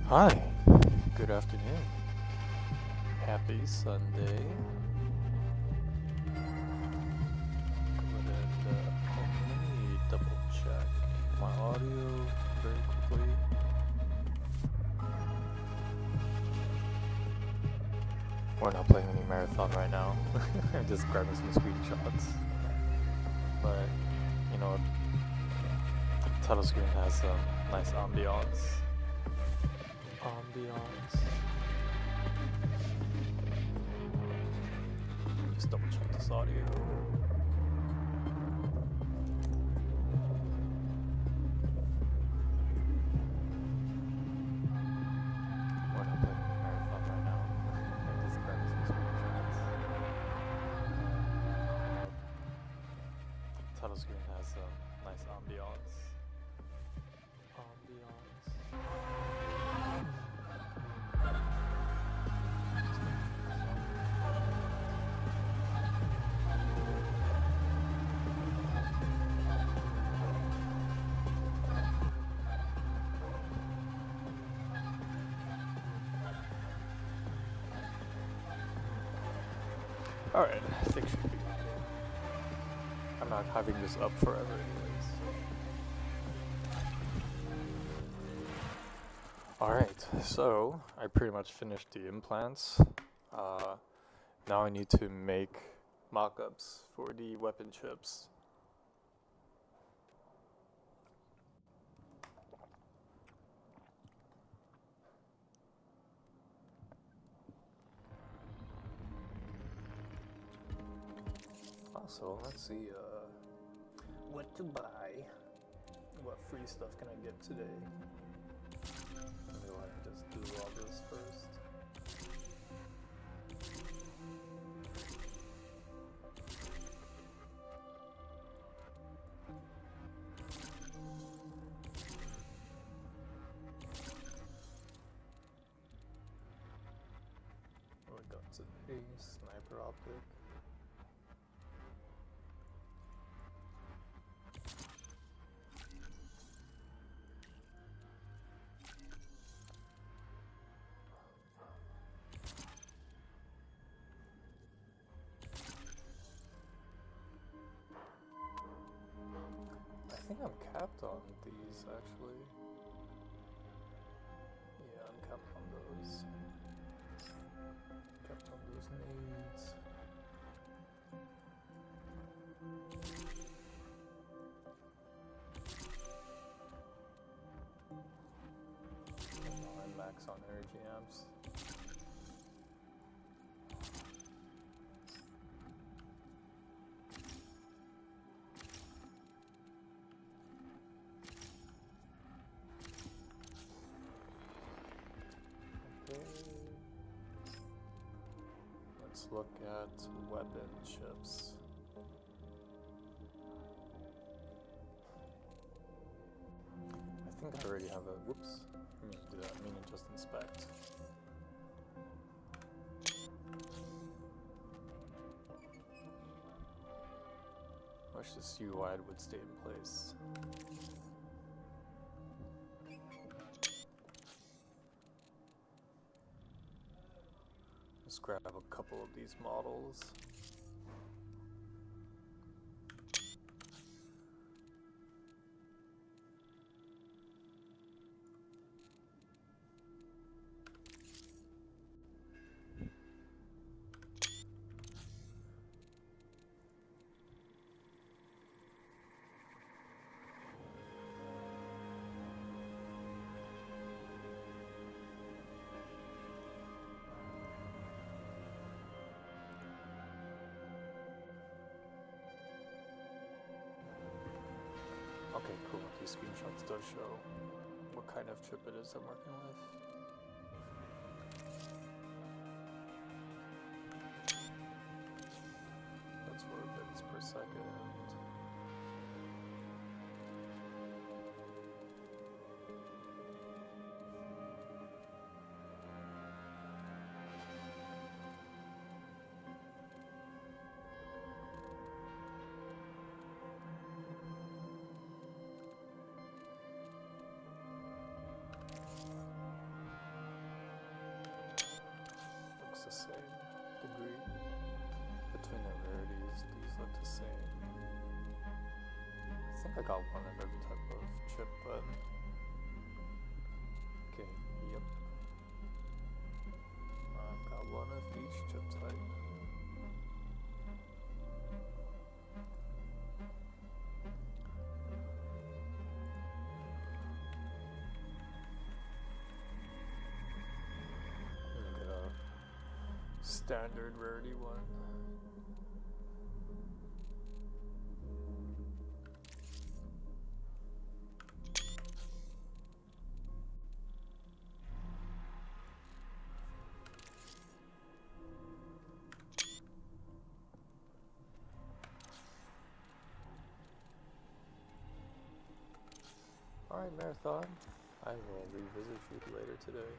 Hi, good afternoon. Happy Sunday. Go ahead and let me double check my audio very quickly. We're not playing any marathon right now. I'm just grabbing some screenshots. But, you know, the title screen has some nice ambiance. Just double check this audio. We're not playing any marathon right now. I'm just grabbing some screenshots. Title screen has some nice ambiance. Alright, I think should be okay. I'm not having this up forever anyways. Alright, so I pretty much finished the implants. Now I need to make mock-ups for the weapon chips. Also, let's see what to buy. What free stuff can I get today? Maybe I just do all this first. We got a sniper optic. I think I'm capped on these actually. Yeah, I'm capped on those. Capped on those needs. And now I max on energy amps. Let's look at weapon chips. I think I already have a, whoops, I need to do that, I mean just inspect. Wish this UI would stay in place. Let's grab a couple of these models. Okay, cool. These screenshots does show what kind of chip it is I'm working with. That's 4 bits per second. think I got one of every type of chip, but okay, yep. I've got one of each chip type. Get a standard rarity one. Alright, Marathon. I will revisit you later today.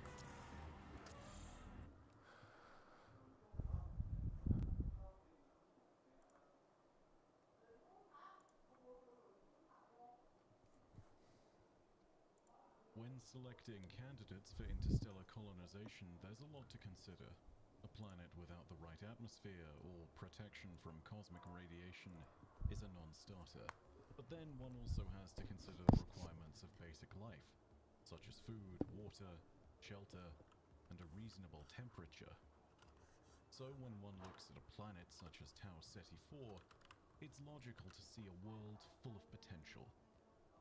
When selecting candidates for interstellar colonization, there's a lot to consider. A planet without the right atmosphere or protection from cosmic radiation is a non-starter. But then one also has to consider the requirements of basic life, such as food, water, shelter, and a reasonable temperature. So when one looks at a planet such as Tau Ceti 4, it's logical to see a world full of potential.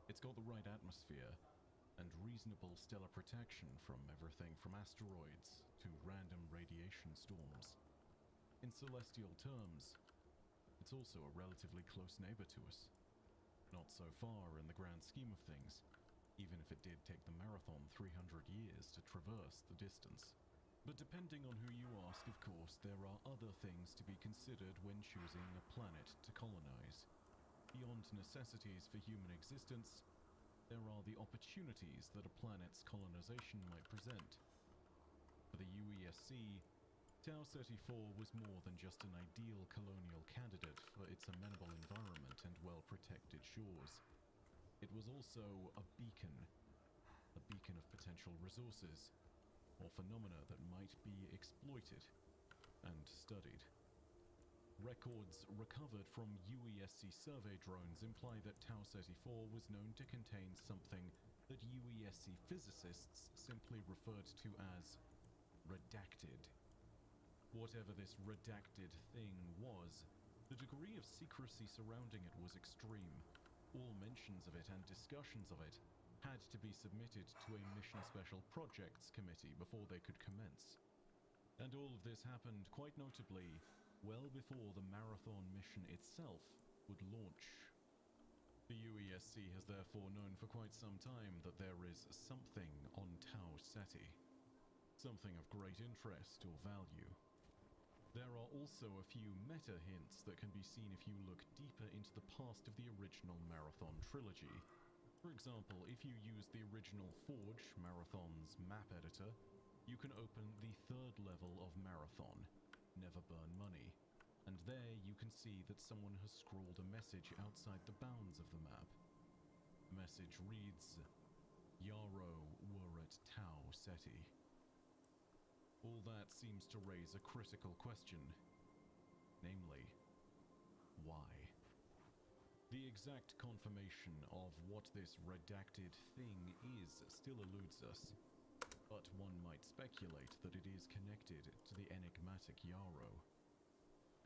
It's got the right atmosphere, and reasonable stellar protection from everything from asteroids to random radiation storms. In celestial terms, it's also a relatively close neighbor to us. Not so far in the grand scheme of things, even if it did take the Marathon 300 years to traverse the distance. But depending on who you ask, of course, there are other things to be considered when choosing a planet to colonize. Beyond necessities for human existence, there are the opportunities that a planet's colonization might present. For the UESC, Tau Ceti 4 was more than just an ideal colonial candidate for its amenable environment and well-protected shores. It was also a beacon of potential resources, or phenomena that might be exploited and studied. Records recovered from UESC survey drones imply that Tau Ceti 4 was known to contain something that UESC physicists simply referred to as redacted. Whatever this redacted thing was, the degree of secrecy surrounding it was extreme. All mentions of it and discussions of it had to be submitted to a Mission Special Projects Committee before they could commence. And all of this happened, quite notably, well before the Marathon mission itself would launch. The UESC has therefore known for quite some time that there is something on Tau Ceti, something of great interest or value. There are also a few meta hints that can be seen if you look deeper into the past of the original Marathon trilogy. For example, if you use the original Forge, Marathon's map editor, you can open the third level of Marathon, Never Burn Money, and there you can see that someone has scrawled a message outside the bounds of the map. The message reads, "Yarrow were at Tau Ceti." All that seems to raise a critical question, namely, why? The exact confirmation of what this redacted thing is still eludes us, but one might speculate that it is connected to the enigmatic Yarrow.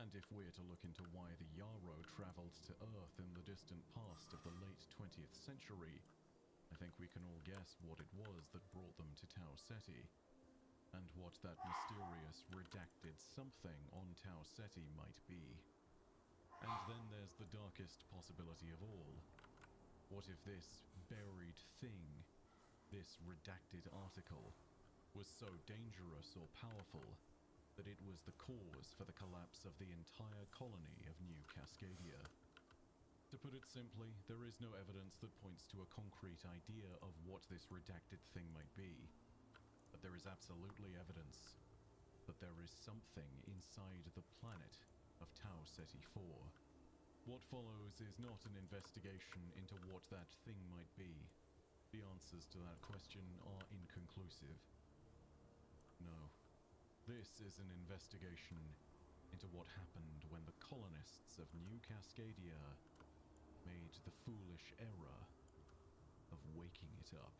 And if we're to look into why the Yarrow traveled to Earth in the distant past of the late 20th century, I think we can all guess what it was that brought them to Tau Ceti, and what that mysterious redacted something on Tau Ceti might be. And then there's the darkest possibility of all. What if this buried thing, this redacted article, was so dangerous or powerful that it was the cause for the collapse of the entire colony of New Cascadia? To put it simply, there is no evidence that points to a concrete idea of what this redacted thing might be, but there is absolutely evidence that there is something inside the planet of Tau Ceti 4. What follows is not an investigation into what that thing might be. The answers to that question are inconclusive. No. This is an investigation into what happened when the colonists of New Cascadia made the foolish error of waking it up.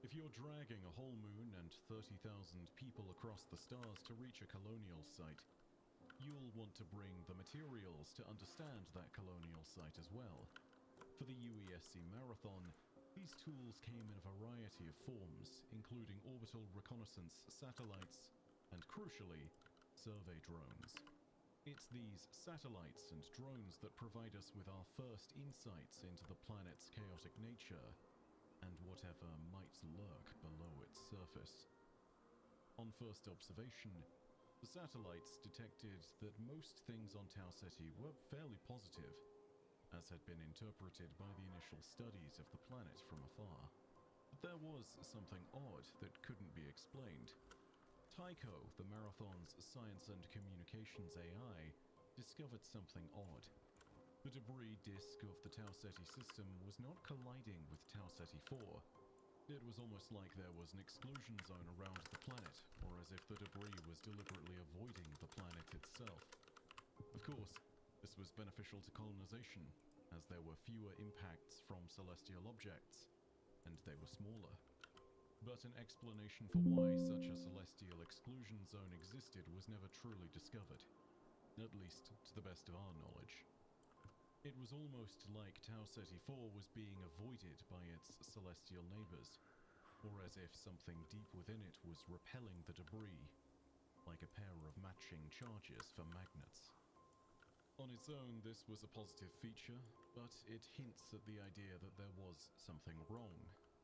If you're dragging a whole moon and 30,000 people across the stars to reach a colonial site, you'll want to bring the materials to understand that colonial site as well. For the UESC Marathon, these tools came in a variety of forms, including orbital reconnaissance satellites and, crucially, survey drones. It's these satellites and drones that provide us with our first insights into the planet's chaotic nature and whatever might lurk below its surface. On first observation, the satellites detected that most things on Tau Ceti were fairly positive, as had been interpreted by the initial studies of the planet from afar. But there was something odd that couldn't be explained. Tycho, the Marathon's science and communications AI, discovered something odd. The debris disk of the Tau Ceti system was not colliding with Tau Ceti 4. It was almost like there was an exclusion zone around the planet, or as if the debris was deliberately avoiding the planet itself. Of course, this was beneficial to colonization, as there were fewer impacts from celestial objects, and they were smaller. But an explanation for why such a celestial exclusion zone existed was never truly discovered, at least to the best of our knowledge. It was almost like Tau Ceti 4 was being avoided by its celestial neighbors, or as if something deep within it was repelling the debris, like a pair of matching charges for magnets. On its own, this was a positive feature, but it hints at the idea that there was something wrong,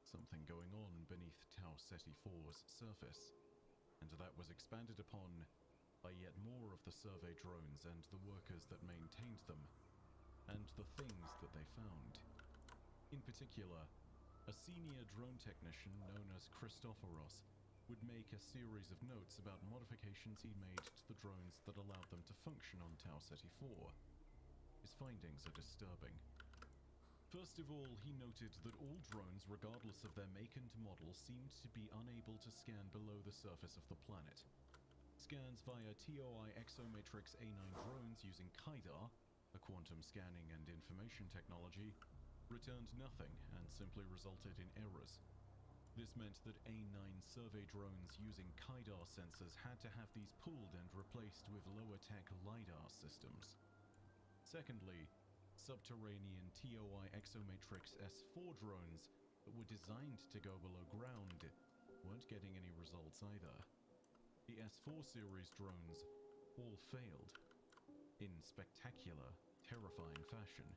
something going on beneath Tau Ceti 4's surface, and that was expanded upon by yet more of the survey drones and the workers that maintained them, and the things that they found. In particular, a senior drone technician known as Christoforos would make a series of notes about modifications he made to the drones that allowed them to function on Tau Ceti 4. His findings are disturbing. First of all, he noted that all drones, regardless of their make and model, seemed to be unable to scan below the surface of the planet. Scans via TOI Exomatrix A9 drones using KIDAR, a quantum scanning and information technology, returned nothing and simply resulted in errors. This meant that A9 survey drones using KIDAR sensors had to have these pulled and replaced with lower-tech LiDAR systems. Secondly, subterranean TOI Exomatrix S4 drones that were designed to go below ground weren't getting any results either. The S4 series drones all failed, in spectacular, terrifying fashion,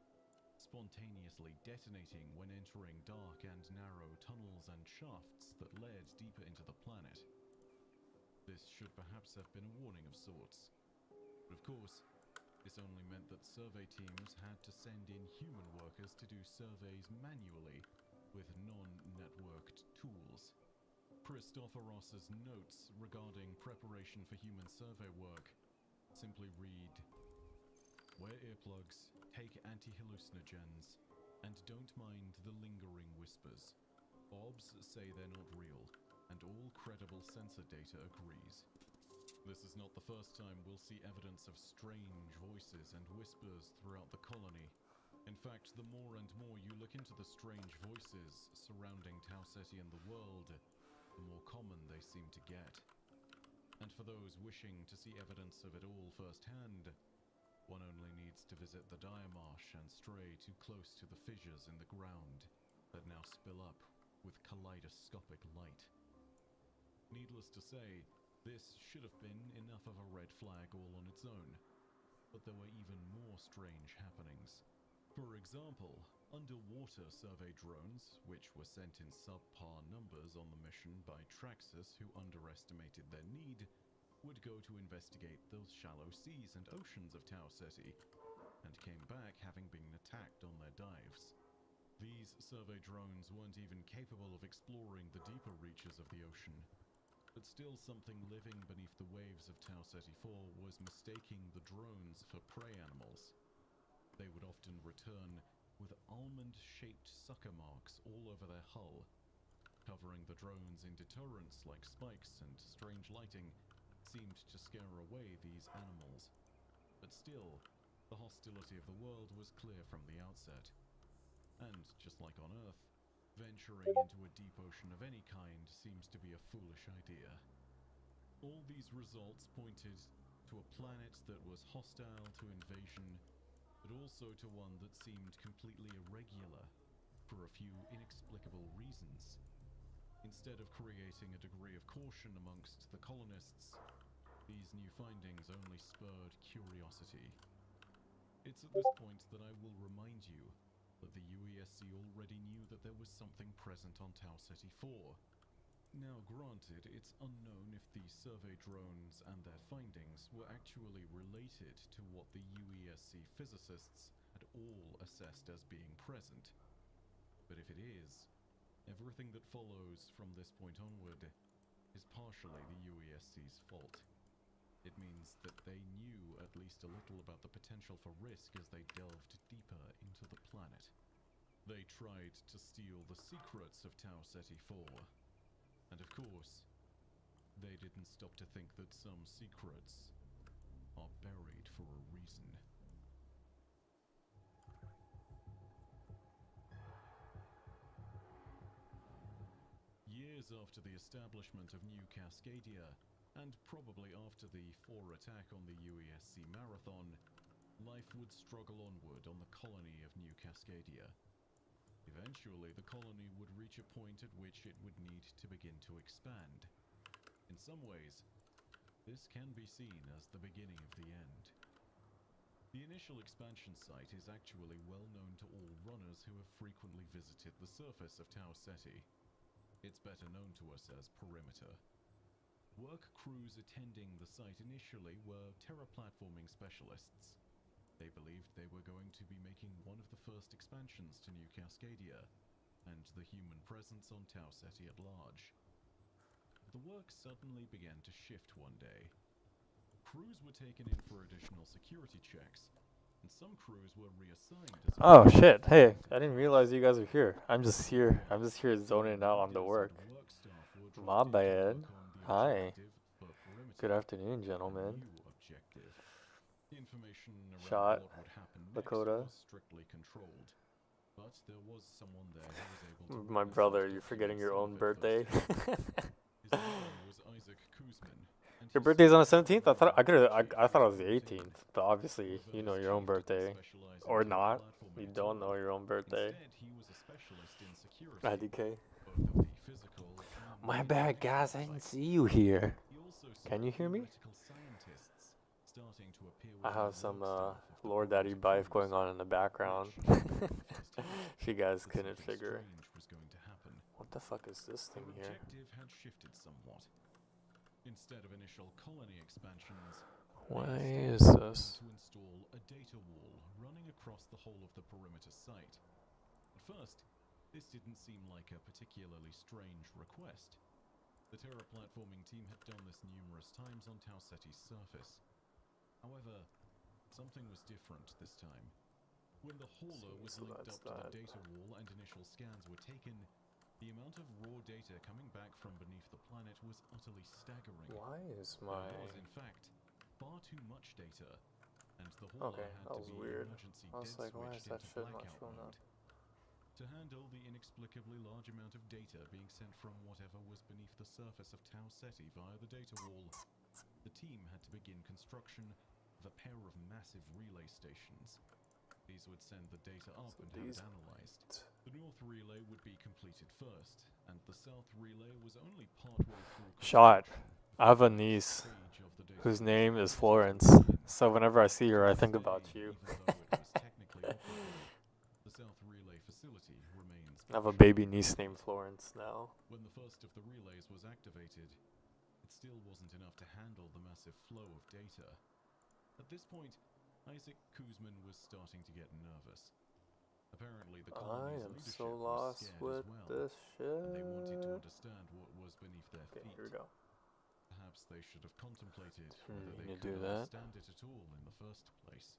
spontaneously detonating when entering dark and narrow tunnels and shafts that led deeper into the planet. This should perhaps have been a warning of sorts. But of course, this only meant that survey teams had to send in human workers to do surveys manually with non-networked tools. Christoforos's notes regarding preparation for human survey work simply read, "Wear earplugs, take anti-hallucinogens, and don't mind the lingering whispers. Bobs say they're not real, and all credible sensor data agrees." This is not the first time we'll see evidence of strange voices and whispers throughout the colony. In fact, the more and more you look into the strange voices surrounding Tau Ceti and the world, the more common they seem to get. And for those wishing to see evidence of it all firsthand, one only needs to visit the Diamarsh and stray too close to the fissures in the ground that now spill up with kaleidoscopic light. Needless to say, this should have been enough of a red flag all on its own, but there were even more strange happenings. For example, underwater survey drones, which were sent in subpar numbers on the mission by Traxxas who underestimated their need, would go to investigate those shallow seas and oceans of Tau Ceti, and came back having been attacked on their dives. These survey drones weren't even capable of exploring the deeper reaches of the ocean, but still something living beneath the waves of Tau Ceti 4 was mistaking the drones for prey animals. They would often return with almond-shaped sucker marks all over their hull. Covering the drones in deterrents like spikes and strange lighting seemed to scare away these animals. But still, the hostility of the world was clear from the outset. And, just like on Earth, venturing into a deep ocean of any kind seems to be a foolish idea. All these results pointed to a planet that was hostile to invasion, but also to one that seemed completely irregular for a few inexplicable reasons. Instead of creating a degree of caution amongst the colonists, these new findings only spurred curiosity. It's at this point that I will remind you that the UESC already knew that there was something present on Tau Ceti 4. Now granted, it's unknown if the survey drones and their findings were actually related to what the UESC physicists had all assessed as being present. But if it is, everything that follows from this point onward is partially the UESC's fault. It means that they knew at least a little about the potential for risk as they delved deeper into the planet. They tried to steal the secrets of Tau Ceti 4. And of course, they didn't stop to think that some secrets are buried for a reason. Years after the establishment of New Cascadia, and probably after the 4 attack on the UESC Marathon, life would struggle onward on the colony of New Cascadia. Eventually, the colony would reach a point at which it would need to begin to expand. In some ways, this can be seen as the beginning of the end. The initial expansion site is actually well known to all runners who have frequently visited the surface of Tau Ceti. It's better known to us as Perimeter. Work crews attending the site initially were terraplatforming specialists. They believed they were going to be making one of the first expansions to New Cascadia, and the human presence on Tau Ceti at large. The work suddenly began to shift one day. Crews were taken in for additional security checks, and some crews were reassigned as Oh shit! Hey, I didn't realize you guys were here. I'm just here zoning out on the work. My bad. Hi. Good afternoon, gentlemen. Information around Shot. what would happen next Lakota. was strictly controlled, but there was someone there who was able to My witness brother, such you're forgetting your documents own at birthday. firsthand. His name was Isaac Kuzmin, and Your he birthday's on the served 17th? as I thought it was the chief 18th, but obviously you know your own birthday. specializing Or not. terraplatforming You don't know tool. your own birthday. Instead, he was a specialist in security, IDK. both of the physical and My the bad, intellectual guys. I didn't type. see you here. He also Can you saw hear me? theoretical scientists starting to appear I within have the some work staff of the Lord Daddy Perimeter Bife crews, going on in the background. which showed them firsthand If you guys that couldn't something figure. strange was going to happen. What the fuck is this thing Their here? objective had shifted somewhat. Instead of initial colony expansions, Why they is instead this? began to install a data wall running across the whole of the perimeter site. At first, this didn't seem like a particularly strange request. The terraplatforming team had done this numerous times on Tau Ceti's surface. However, something was different this time. When the hauler was So linked that's up to that. the data wall and initial scans were taken, the amount of raw data coming back from beneath the planet was utterly staggering. Why is There my... was, in fact, far too much data, and the hauler Okay, had that to was be weird. emergency I was dead like, why is switched that into shit not blackout showing mode. up? To handle the inexplicably large amount of data being sent from whatever was beneath the surface of Tau Ceti via the data wall, the team had to begin construction of a pair of massive relay stations. These would send the data up So and have these- it analyzed. The north relay would be completed first, and the south relay was only partway through Shot. construction. I have a niece Stage of the data whose was name is ready to Florence. begin. So whenever I see her, I think Today, about you. even though it was technically operable, the south relay facility remains I have a functional. baby niece named Florence now. When the first of the relays was activated, it still wasn't enough to handle the massive flow of data. At this point, Isaac Kuzmin was starting to get nervous. Apparently, the I colony's am leadership so was lost scared with as well, this and they wanted to shit. understand what was beneath their Okay, feet. here we go. Perhaps they should have contemplated Hmm, whether you they need to could do that? understand it at all in the first place.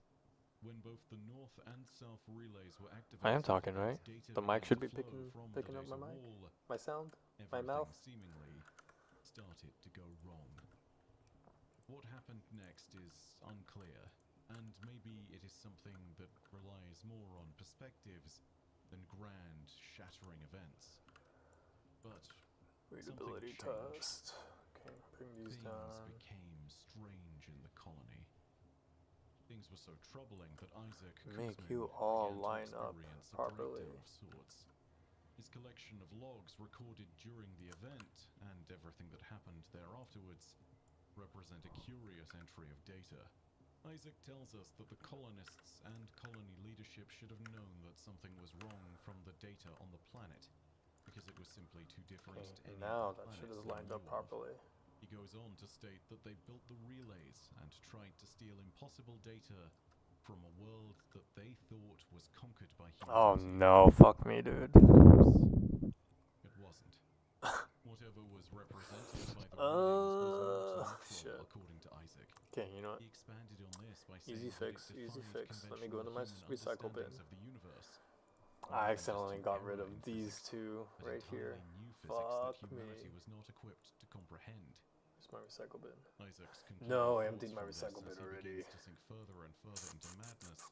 When both the north and south relays were activated, I am talking, right? data The mic began should to be flow picking from the up my data mic, wall. my sound, my Everything mouth. seemingly started to go wrong. What happened next is unclear, and maybe it is something that relies more on perspectives than grand, shattering events. But Readability something changed. test. Okay, bring these Things down. became strange in the colony. Things were so troubling that Isaac Make Kuzmin you all began line to up experience a properly. breakdown of sorts. His collection of logs recorded during the event, and everything that happened there afterwards, represent a curious entry of data. Isaac tells us that the colonists and colony leadership should have known that something was wrong from the data on the planet, because it was simply too different to any Now other that shit planets is they lined up knew of. properly. He goes on to state that they built the relays and tried to steal impossible data from a world that they thought was conquered by Oh humanity. no, fuck me, dude. It wasn't. Whatever was represented by the relays was not neutral, shit. according to Isaac. Okay, you know what? He expanded on this by saying Easy that fix, it easy defied fix. Let me go into conventional my human recycle bin. understandings of the universe. I More than just accidentally an got error rid of in these physics, two but right here. entirely new physics that Fuck me. humanity was not equipped to comprehend. Where's my recycle bin? Isaac's No, I concluding emptied my thoughts from recycle this, bin as he already. begins to sink further and further into madness,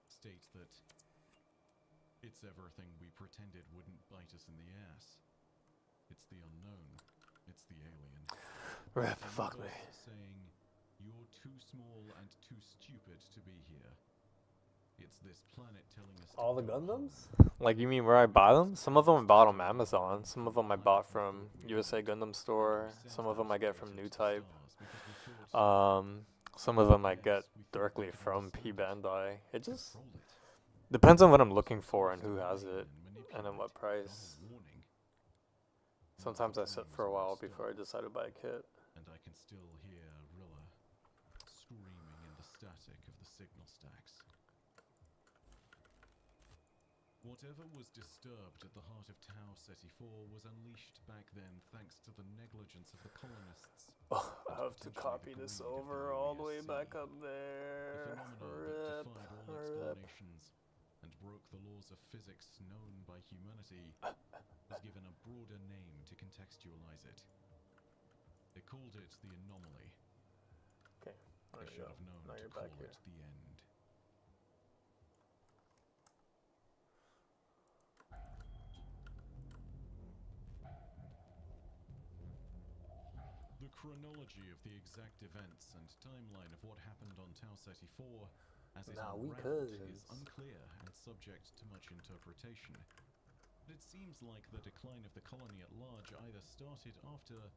states that it's everything we pretended wouldn't bite us in the ass. It's the unknown. It's the alien. Rip, The fuck me. universe saying, you're too small and too stupid to be here. It's this planet telling us All the to go Gundams? home. Like, you mean where I buy them? Some of them I bought on Amazon. Some of them I bought from USA Gundam Store. Some of them I get from New Type. Some of them I get directly from P Bandai. It just depends on what I'm looking for and who has it, and at what price. Sometimes I sit for a while before I decide to buy a kit. And I can still hear Rilla screaming in the static of the signal stacks. Whatever was disturbed at the heart of Tau Ceti 4 was unleashed back then thanks to the negligence of the colonists. Oh, I have to copy this over all the way back up The there. phenomena that Rip, defied all rip. explanations and broke the laws of physics known by humanity was given a broader name to contextualize it. They called it the anomaly. Okay, there They you should go. have known Now to you're call back here. it the end. The chronology of the exact events and timeline of what happened on Tau Ceti 4 as it Now we unraveled is cousins. unclear and subject to much interpretation. But it seems like the decline of the colony at large either started after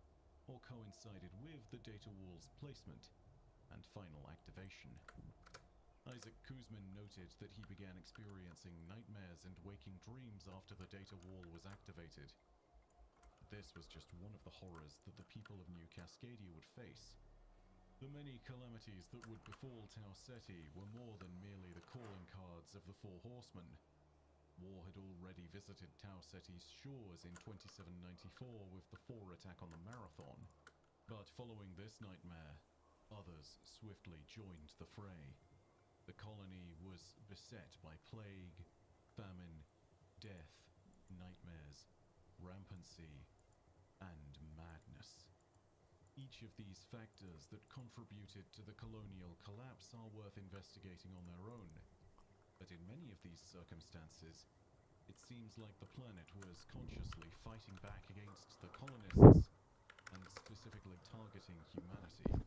or coincided with the data wall's placement and final activation. Isaac Kuzmin noted that he began experiencing nightmares and waking dreams after the data wall was activated. This was just one of the horrors that the people of New Cascadia would face. The many calamities that would befall Tau Ceti were more than merely the calling cards of the Four Horsemen. War had already visited Tau Ceti's shores in 2794 with the Four attack on the Marathon, but following this nightmare, others swiftly joined the fray. The colony was beset by plague, famine, death, nightmares, rampancy, and madness. Each of these factors that contributed to the colonial collapse are worth investigating on their own. But in many of these circumstances, it seems like the planet was consciously fighting back against the colonists and specifically targeting humanity.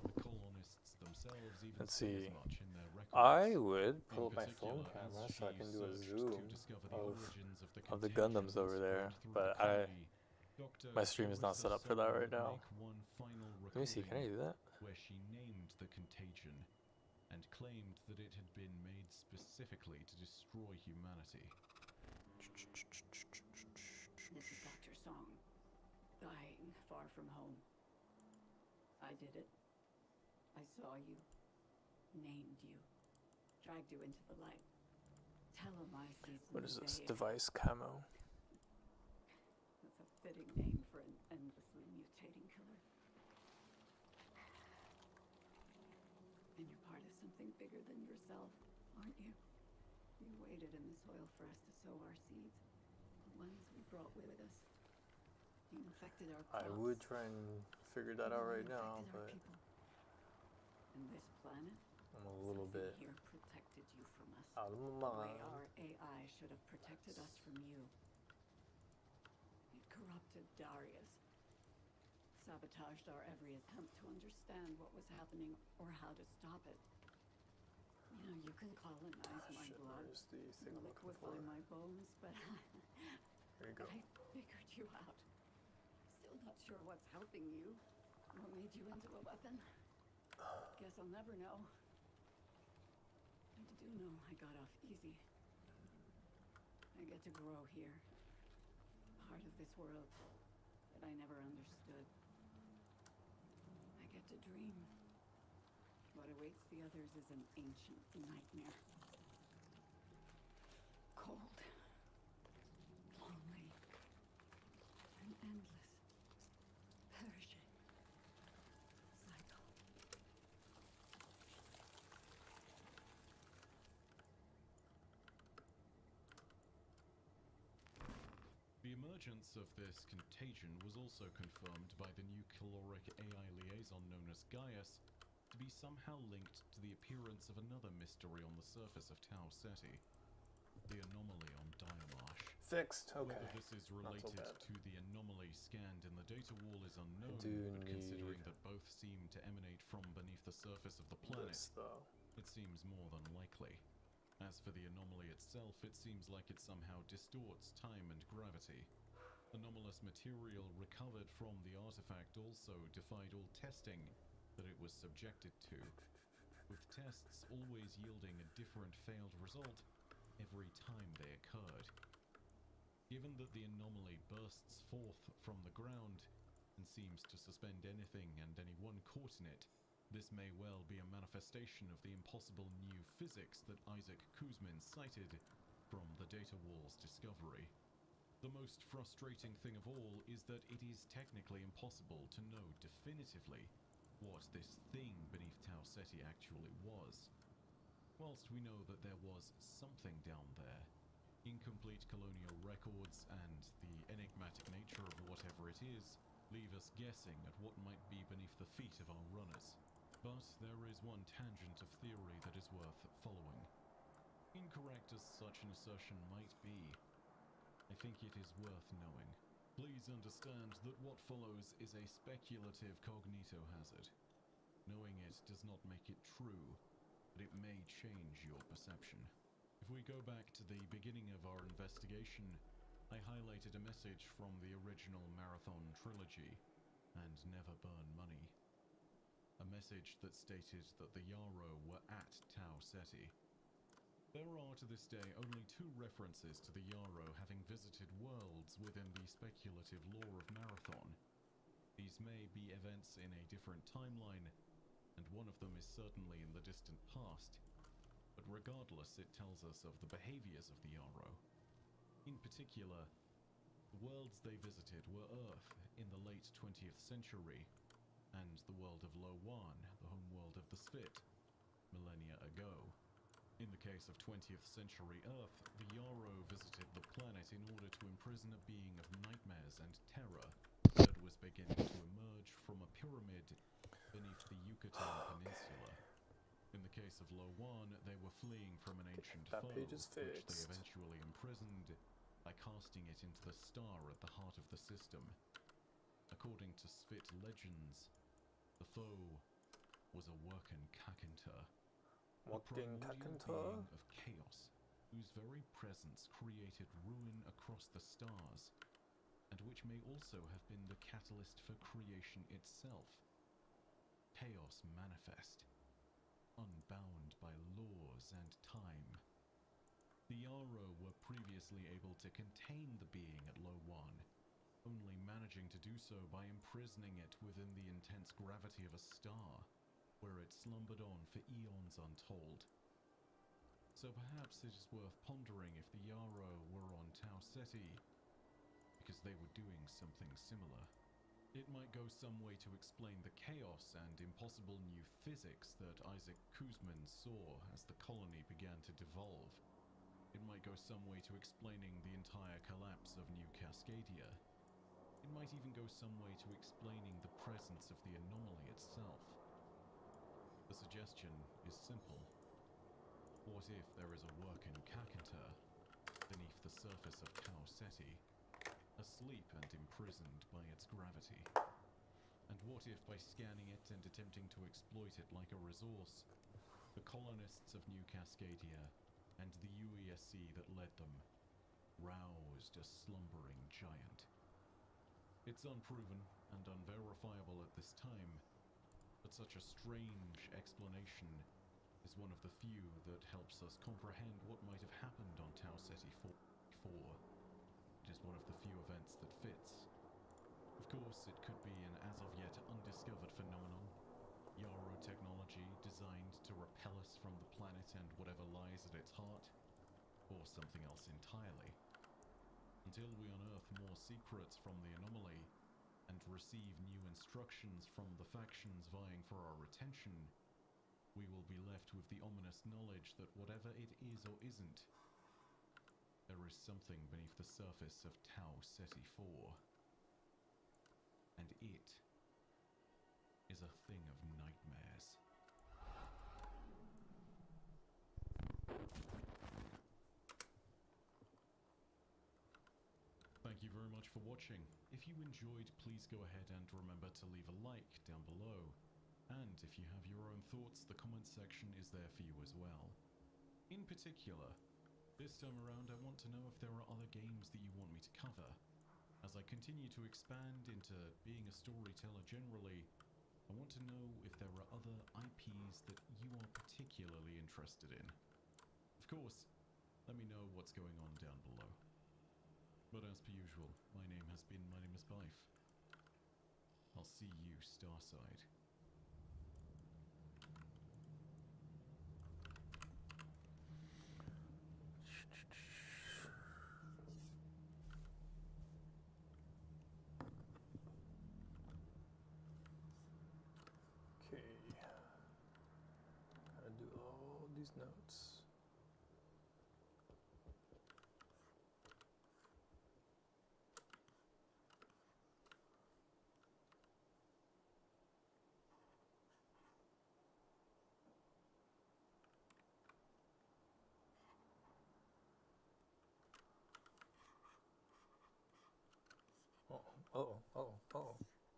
The colonists themselves even Let's say see. as much in their records. I would pull In up my phone particular, camera as so I she can do a searched zoom to discover the origins of the contagion Gundams that over there, spread through but the colony, Dr. my stream is not set up for that right now. One final Let me see, can I do that? where she named the contagion and claimed that it had been made specifically to destroy humanity. This is Dr. Song, dying far from home. I did it. I saw you, named you, dragged you into the light. Telemyces. What is this? Mosaic. Device camo. That's a fitting name for an endlessly mutating killer. And you're part of something something bigger than yourself, aren't you? You waited in the soil for us to sow our seeds, the ones we brought with us. You infected our crops. I would try and figure that out right now, but people. And this planet, I'm a little bit here protected you from us. out of my The way mind. our AI should have protected us from you. It corrupted Darius. Sabotaged our every attempt to understand what was happening or how to stop it. You know, you can colonize my Shit, blood, where's the thing I'm looking for? liquefy my bones, but Here you go. I figured you out. Still not sure what's helping you. What made you into a weapon? Guess I'll never know. I do know I got off easy. I get to grow here. Part of this world that I never understood. I get to dream. What awaits the others is an ancient nightmare. Cold. Lonely. An endless. Perishing. Cycle. The emergence of this contagion was also confirmed by the new caloric AI liaison known as Gaius to be somehow linked to the appearance of another mystery on the surface of Tau Ceti, the anomaly on Diamarsh. Fixed. Okay. Whether this is Not so related bad. to the anomaly scanned in the data wall is unknown, do but considering need that both seem to emanate from beneath the surface of the planet, This though. it seems more than likely. As for the anomaly itself, it seems like it somehow distorts time and gravity. Anomalous material recovered from the artifact also defied all testing that it was subjected to, with tests always yielding a different failed result every time they occurred. Given that the anomaly bursts forth from the ground and seems to suspend anything and anyone caught in it, this may well be a manifestation of the impossible new physics that Isaac Kuzmin cited from the data wall's discovery. The most frustrating thing of all is that it is technically impossible to know definitively what this thing beneath Tau Ceti actually was. Whilst we know that there was something down there, incomplete colonial records and the enigmatic nature of whatever it is leave us guessing at what might be beneath the feet of our runners. But there is one tangent of theory that is worth following. Incorrect as such an assertion might be, I think it is worth knowing. Please understand that what follows is a speculative cognito hazard. Knowing it does not make it true, but it may change your perception. If we go back to the beginning of our investigation, I highlighted a message from the original Marathon trilogy, and Never Burn Money. A message that stated that the Yarrow were at Tau Ceti. There are to this day only 2 references to the Yarrow having visited worlds within the speculative lore of Marathon. These may be events in a different timeline, and one of them is certainly in the distant past, but regardless it tells us of the behaviors of the Yarrow. In particular, the worlds they visited were Earth in the late 20th century, and the world of Lowan, the homeworld of the Spit, millennia ago. In the case of 20th century Earth, the Yarrow visited the planet in order to imprison a being of nightmares and terror that was beginning to emerge from a pyramid beneath the Yucatan Peninsula. In the case of Lowan, they were fleeing from an ancient That foe, page is which they fixed. eventually imprisoned by casting it into the star at the heart of the system. According to Svit legends, the foe was a Worken Kakantur, a Worken primordial Kakantur? being of chaos, whose very presence created ruin across the stars, and which may also have been the catalyst for creation itself. Chaos manifest, unbound by laws and time. The Yarrow were previously able to contain the being at Lowan, only managing to do so by imprisoning it within the intense gravity of a star, where it slumbered on for eons untold. So perhaps it is worth pondering if the Yarrow were on Tau Ceti, because they were doing something similar. It might go some way to explain the chaos and impossible new physics that Isaac Kuzman saw as the colony began to devolve. It might go some way to explaining the entire collapse of New Cascadia. It might even go some way to explaining the presence of the anomaly itself. The suggestion is simple. What if there is a working Kakantar beneath the surface of Tau Ceti, asleep and imprisoned by its gravity? And what if by scanning it and attempting to exploit it like a resource, the colonists of New Cascadia and the UESC that led them roused a slumbering giant? It's unproven and unverifiable at this time, but such a strange explanation is one of the few that helps us comprehend what might have happened on Tau Ceti 4. It is one of the few events that fits. Of course, it could be an as-of-yet undiscovered phenomenon, Yarrow technology designed to repel us from the planet and whatever lies at its heart, or something else entirely. Until we unearth more secrets from the anomaly and receive new instructions from the factions vying for our attention, we will be left with the ominous knowledge that whatever it is or isn't, there is something beneath the surface of Tau Ceti 4. And it is a thing of nightmares. Thank you very much for watching. If you enjoyed, please go ahead and remember to leave a like down below. And if you have your own thoughts, the comment section is there for you as well. In particular, this time around I want to know if there are other games that you want me to cover. As I continue to expand into being a storyteller generally, I want to know if there are other IPs that you are particularly interested in. Of course, let me know what's going on down below. But as per usual, my name is Bife. I'll see you Starside. Okay. Gotta do all these notes.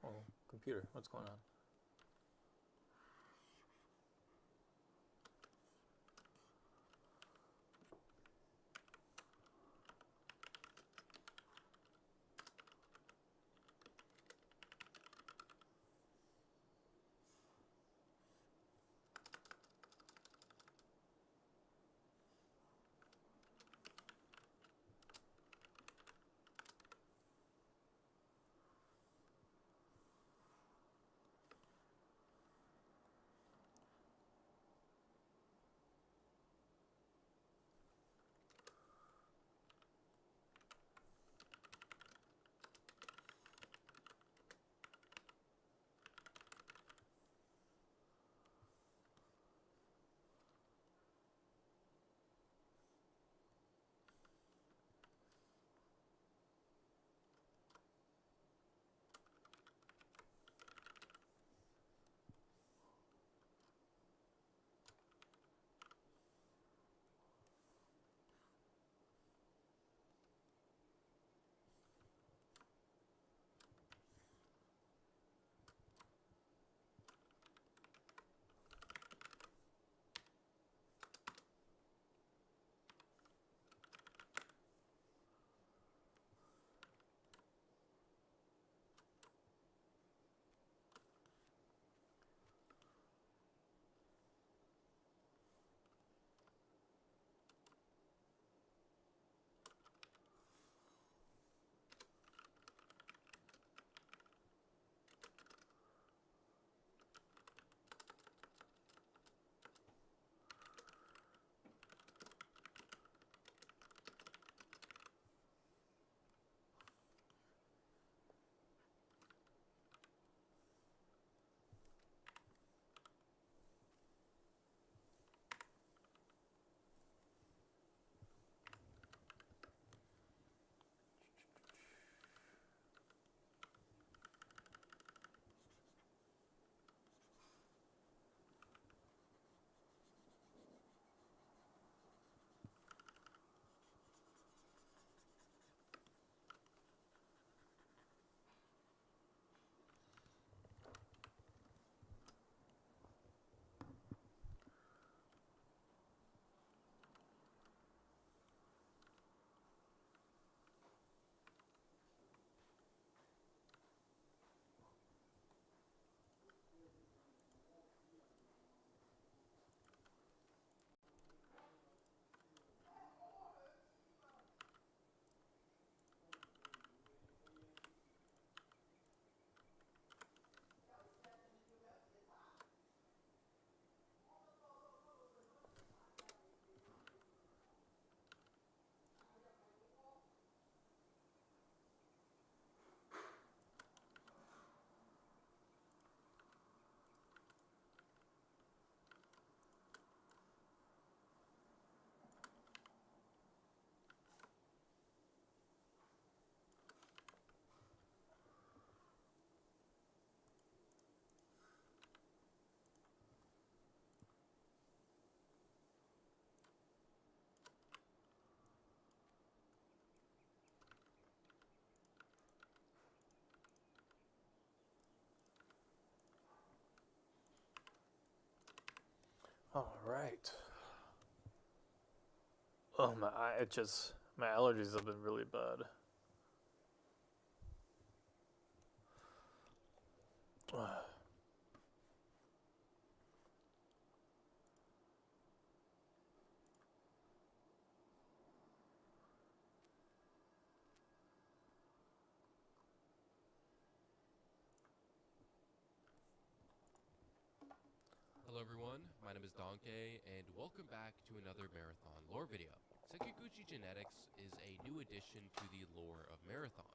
Oh, computer, what's going on? All right. Oh my! My allergies have been really bad. Hello everyone, my name is Donkey, and welcome back to another Marathon lore video. Sekiguchi Genetics is a new addition to the lore of Marathon,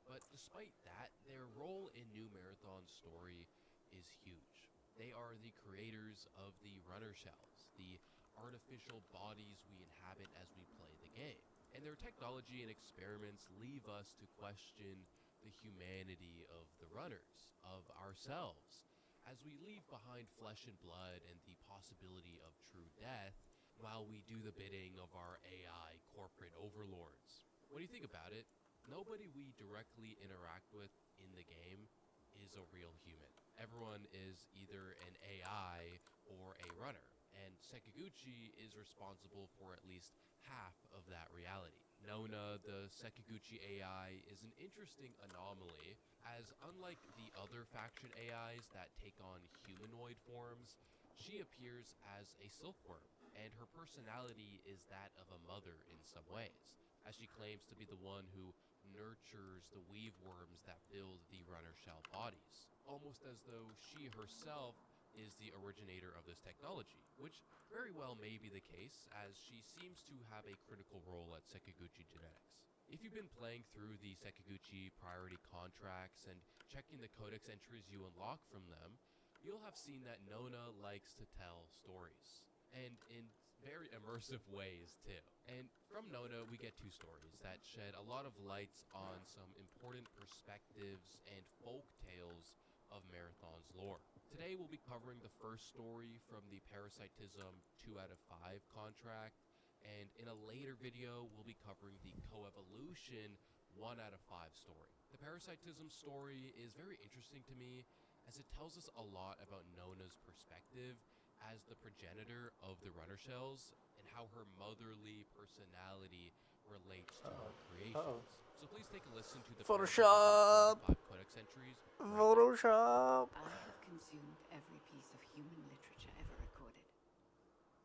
but despite that, their role in New Marathon's story is huge. They are the creators of the runner shells, the artificial bodies we inhabit as we play the game. And their technology and experiments leave us to question the humanity of the runners, of ourselves, as we leave behind flesh and blood and the possibility of true death while we do the bidding of our AI corporate overlords. When you think about it, nobody we directly interact with in the game is a real human. Everyone is either an AI or a runner, and Sekiguchi is responsible for at least half of that reality. Nona, the Sekiguchi AI, is an interesting anomaly, as unlike the other faction AIs that take on humanoid forms, she appears as a silkworm, and her personality is that of a mother in some ways, as she claims to be the one who nurtures the weave worms that build the runner shell bodies, almost as though she herself is the originator of this technology, which very well may be the case, as she seems to have a critical role at Sekiguchi Genetics. If you've been playing through the Sekiguchi priority contracts and checking the codex entries you unlock from them, you'll have seen that Nona likes to tell stories, and in very immersive ways too. And from Nona, we get two stories that shed a lot of lights on some important perspectives and folk tales of Marathon's lore. Today we'll be covering the first story from the Parasitism 2 out of 5 contract, and in a later video we'll be covering the Coevolution 1 out of 5 story. The Parasitism story is very interesting to me as it tells us a lot about Nona's perspective as the progenitor of the runner shells and how her motherly personality relates to her creations. So please take a listen to the Photoshop! Parasitism 2 out of 5 codex entries. Photoshop! I have consumed every piece of human literature ever recorded.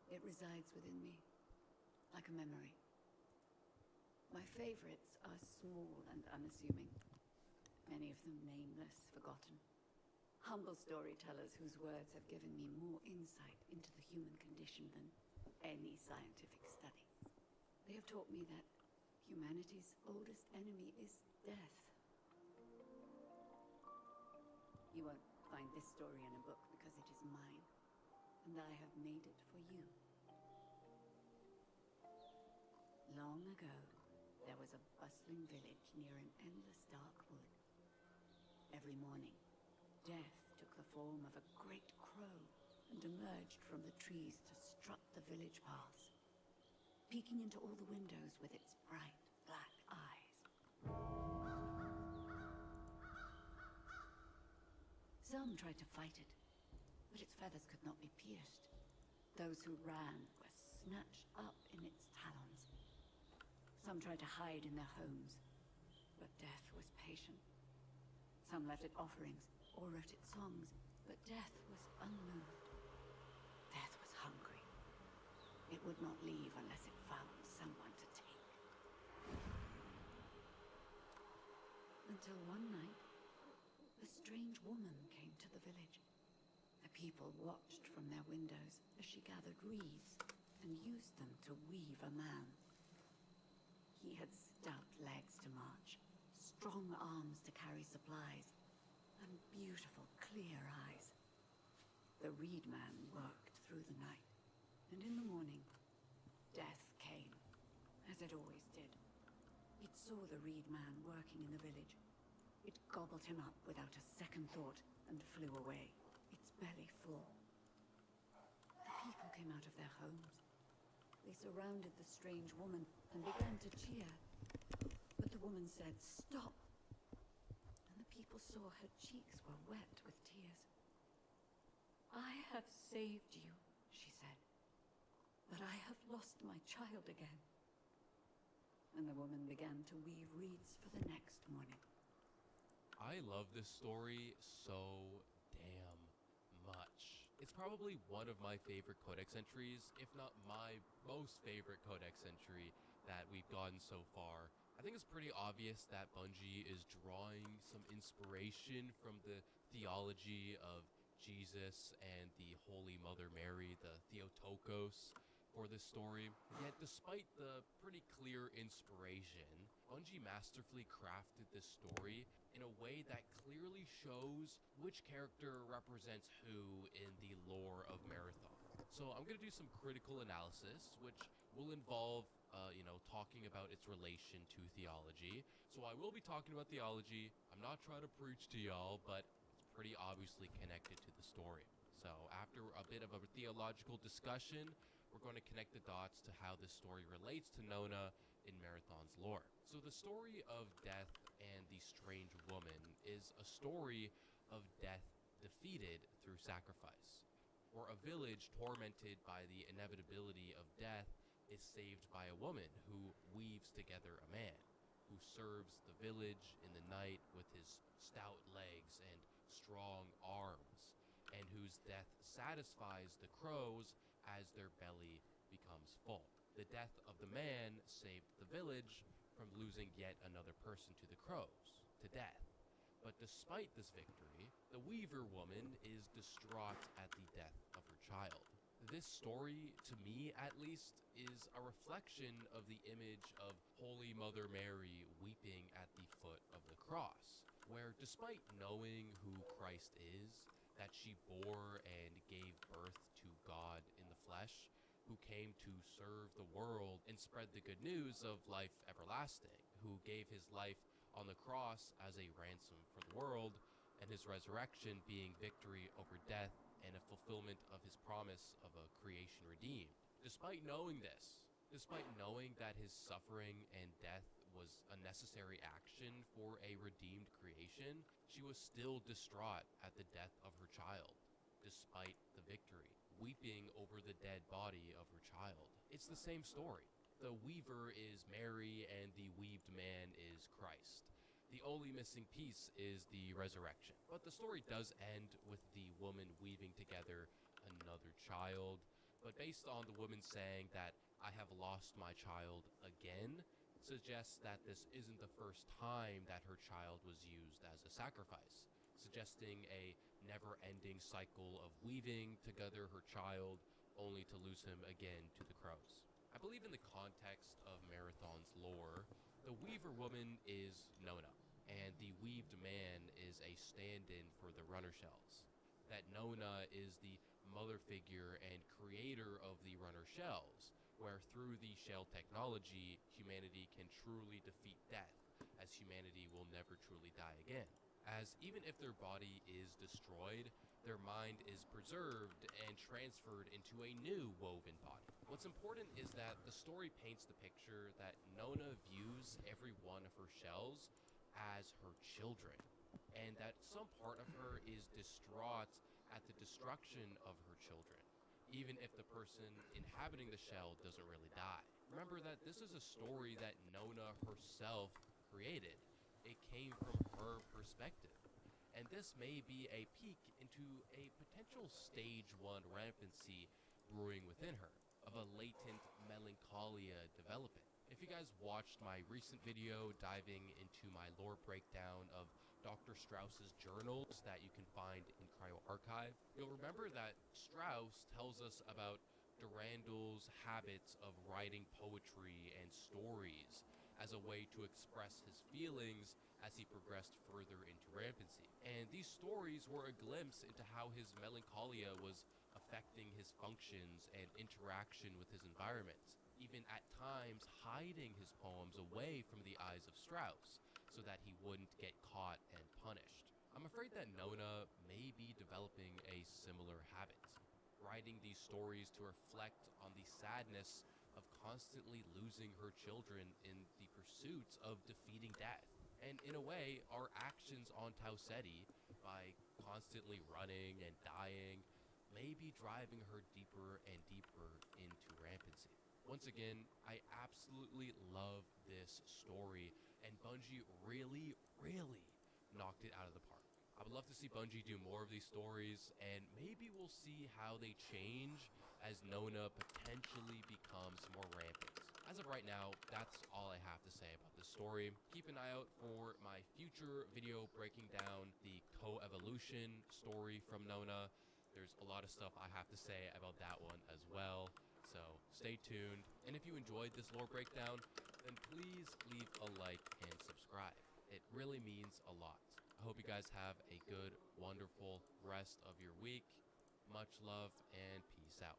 It resides within me, like a memory. My favorites are small and unassuming, many of them nameless, forgotten. Humble storytellers whose words have given me more insight into the human condition than any scientific study. They have taught me that humanity's oldest enemy is death. You won't find this story in a book because it is mine, and I have made it for you. Long ago, there was a bustling village near an endless dark wood. Every morning, death took the form of a great crow and emerged from the trees to strut the village paths, peeking into all the windows with its bright black eyes. Some tried to fight it, but its feathers could not be pierced. Those who ran were snatched up in its talons. Some tried to hide in their homes, but death was patient. Some left it offerings or wrote it songs, but death was unmoved. Death was hungry. It would not leave unless it found someone to take. Until one night, a strange woman came to the village. The people watched from their windows as she gathered reeds and used them to weave a man. He had stout legs to march, strong arms to carry supplies, and beautiful, clear eyes. The reed man worked through the night, and in the morning, death came, as it always did. It saw the reed man working in the village. It gobbled him up without a second thought and flew away, its belly full. The people came out of their homes. They surrounded the strange woman and began to cheer. But the woman said, "Stop!" And the people saw her cheeks were wet with tears. "I have saved you," she said. But I have lost my child again. And the woman began to weave reeds for the next morning. I love this story so damn much. It's probably one of my favorite codex entries, if not my most favorite codex entry that we've gotten so far. I think it's pretty obvious that Bungie is drawing some inspiration from the theology of Jesus and the Holy Mother Mary, the Theotokos, for this story. Yet despite the pretty clear inspiration, Bungie masterfully crafted this story in a way that clearly shows which character represents who in the lore of Marathon. So I'm going to do some critical analysis, which will involve, talking about its relation to theology. So I will be talking about theology. I'm not trying to preach to y'all, but it's pretty obviously connected to the story. So after a bit of a theological discussion, we're going to connect the dots to how this story relates to Nona in Marathon's lore. So the story of Death and the Strange Woman is a story of death defeated through sacrifice, or a village tormented by the inevitability of death is saved by a woman who weaves together a man, who serves the village in the night with his stout legs and strong arms, and whose death satisfies the crows as their belly becomes full. The death of the man saved the village from losing yet another person to the crows, to death. But despite this victory, the Weaver woman is distraught at the death of her child. This story, to me at least, is a reflection of the image of Holy Mother Mary weeping at the foot of the cross, where despite knowing who Christ is, that she bore and gave birth to God in the flesh, who came to serve the world and spread the good news of life everlasting, who gave his life on the cross as a ransom for the world, and his resurrection being victory over death and a fulfillment of his promise of a creation redeemed. Despite knowing this, despite knowing that his suffering and death was a necessary action for a redeemed creation, she was still distraught at the death of her child, despite the victory, weeping over the dead body of her child. It's the same story. The weaver is Mary and the weaved man is Christ. The only missing piece is the resurrection. But the story does end with the woman weaving together another child. But based on the woman saying that I have lost my child again, suggests that this isn't the first time that her child was used as a sacrifice, suggesting a never-ending cycle of weaving together her child only to lose him again to the crows. I believe in the context of Marathon's lore, the Weaver woman is Nona, and the weaved man is a stand-in for the runner shells. That Nona is the mother figure and creator of the runner shells, where through the shell technology, humanity can truly defeat death, as humanity will never truly die again. As even if their body is destroyed, their mind is preserved and transferred into a new woven body. What's important is that the story paints the picture that Nona views every one of her shells as her children, and that some part of her is distraught at the destruction of her children, even if the person inhabiting the shell doesn't really die. Remember that this is a story that Nona herself created. It came from her perspective. And this may be a peek into a potential stage 1 rampancy brewing within her, of a latent melancholia developing. If you guys watched my recent video diving into my lore breakdown of Dr. Strauss's journals that you can find in Cryo Archive, you'll remember that Strauss tells us about Durandal's habits of writing poetry and stories as a way to express his feelings as he progressed further into rampancy. And these stories were a glimpse into how his melancholia was affecting his functions and interaction with his environment, even at times hiding his poems away from the eyes of Strauss so that he wouldn't get caught and punished. I'm afraid that Nona may be developing a similar habit, writing these stories to reflect on the sadness of constantly losing her children in the pursuit of defeating death. And in a way, our actions on Tau Ceti, by constantly running and dying, may be driving her deeper and deeper into rampancy. Once again, I absolutely love this story, and Bungie really, really knocked it out of the park. I would love to see Bungie do more of these stories, and maybe we'll see how they change as Nona potentially becomes more rampant. As of right now, that's all I have to say about this story. Keep an eye out for my future video breaking down the co-evolution story from Nona. There's a lot of stuff I have to say about that one as well, so stay tuned. And if you enjoyed this lore breakdown, then please leave a like and subscribe. It really means a lot. I hope you guys have a good, wonderful rest of your week. Much love and peace out.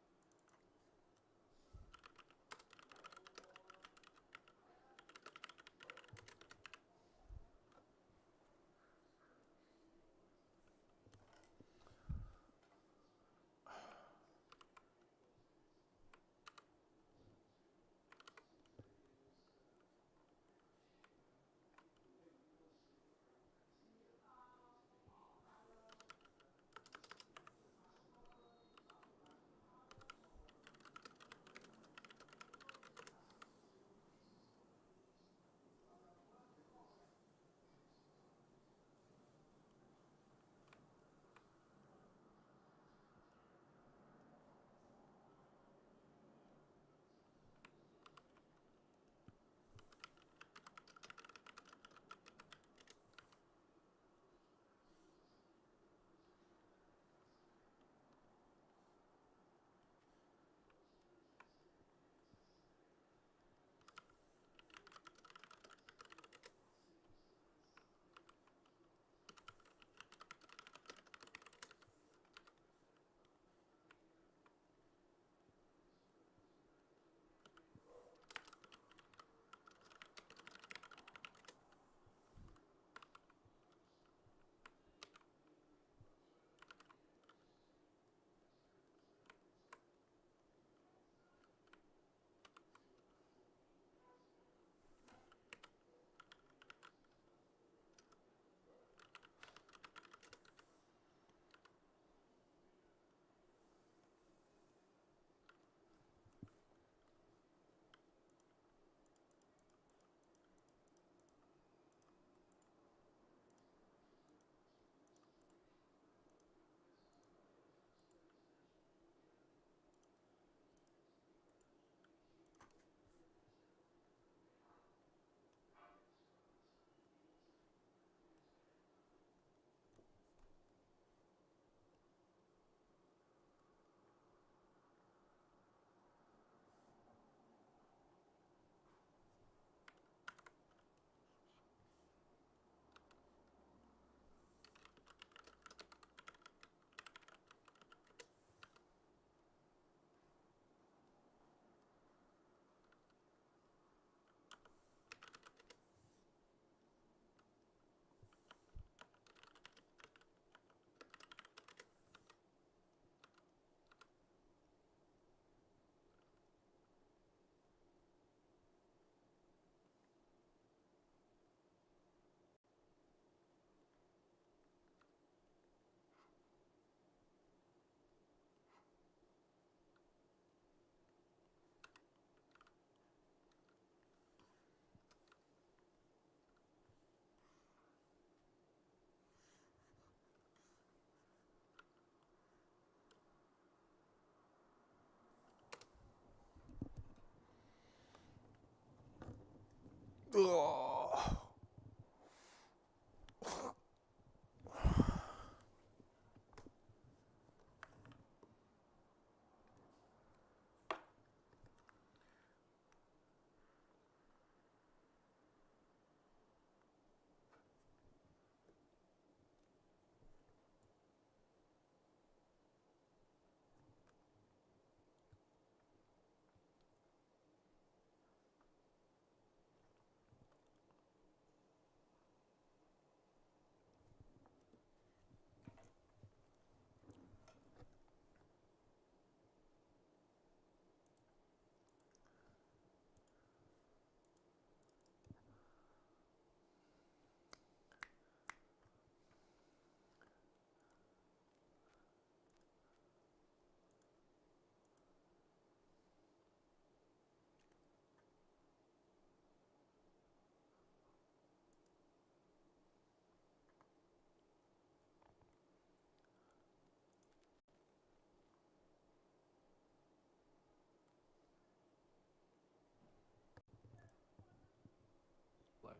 Ugh.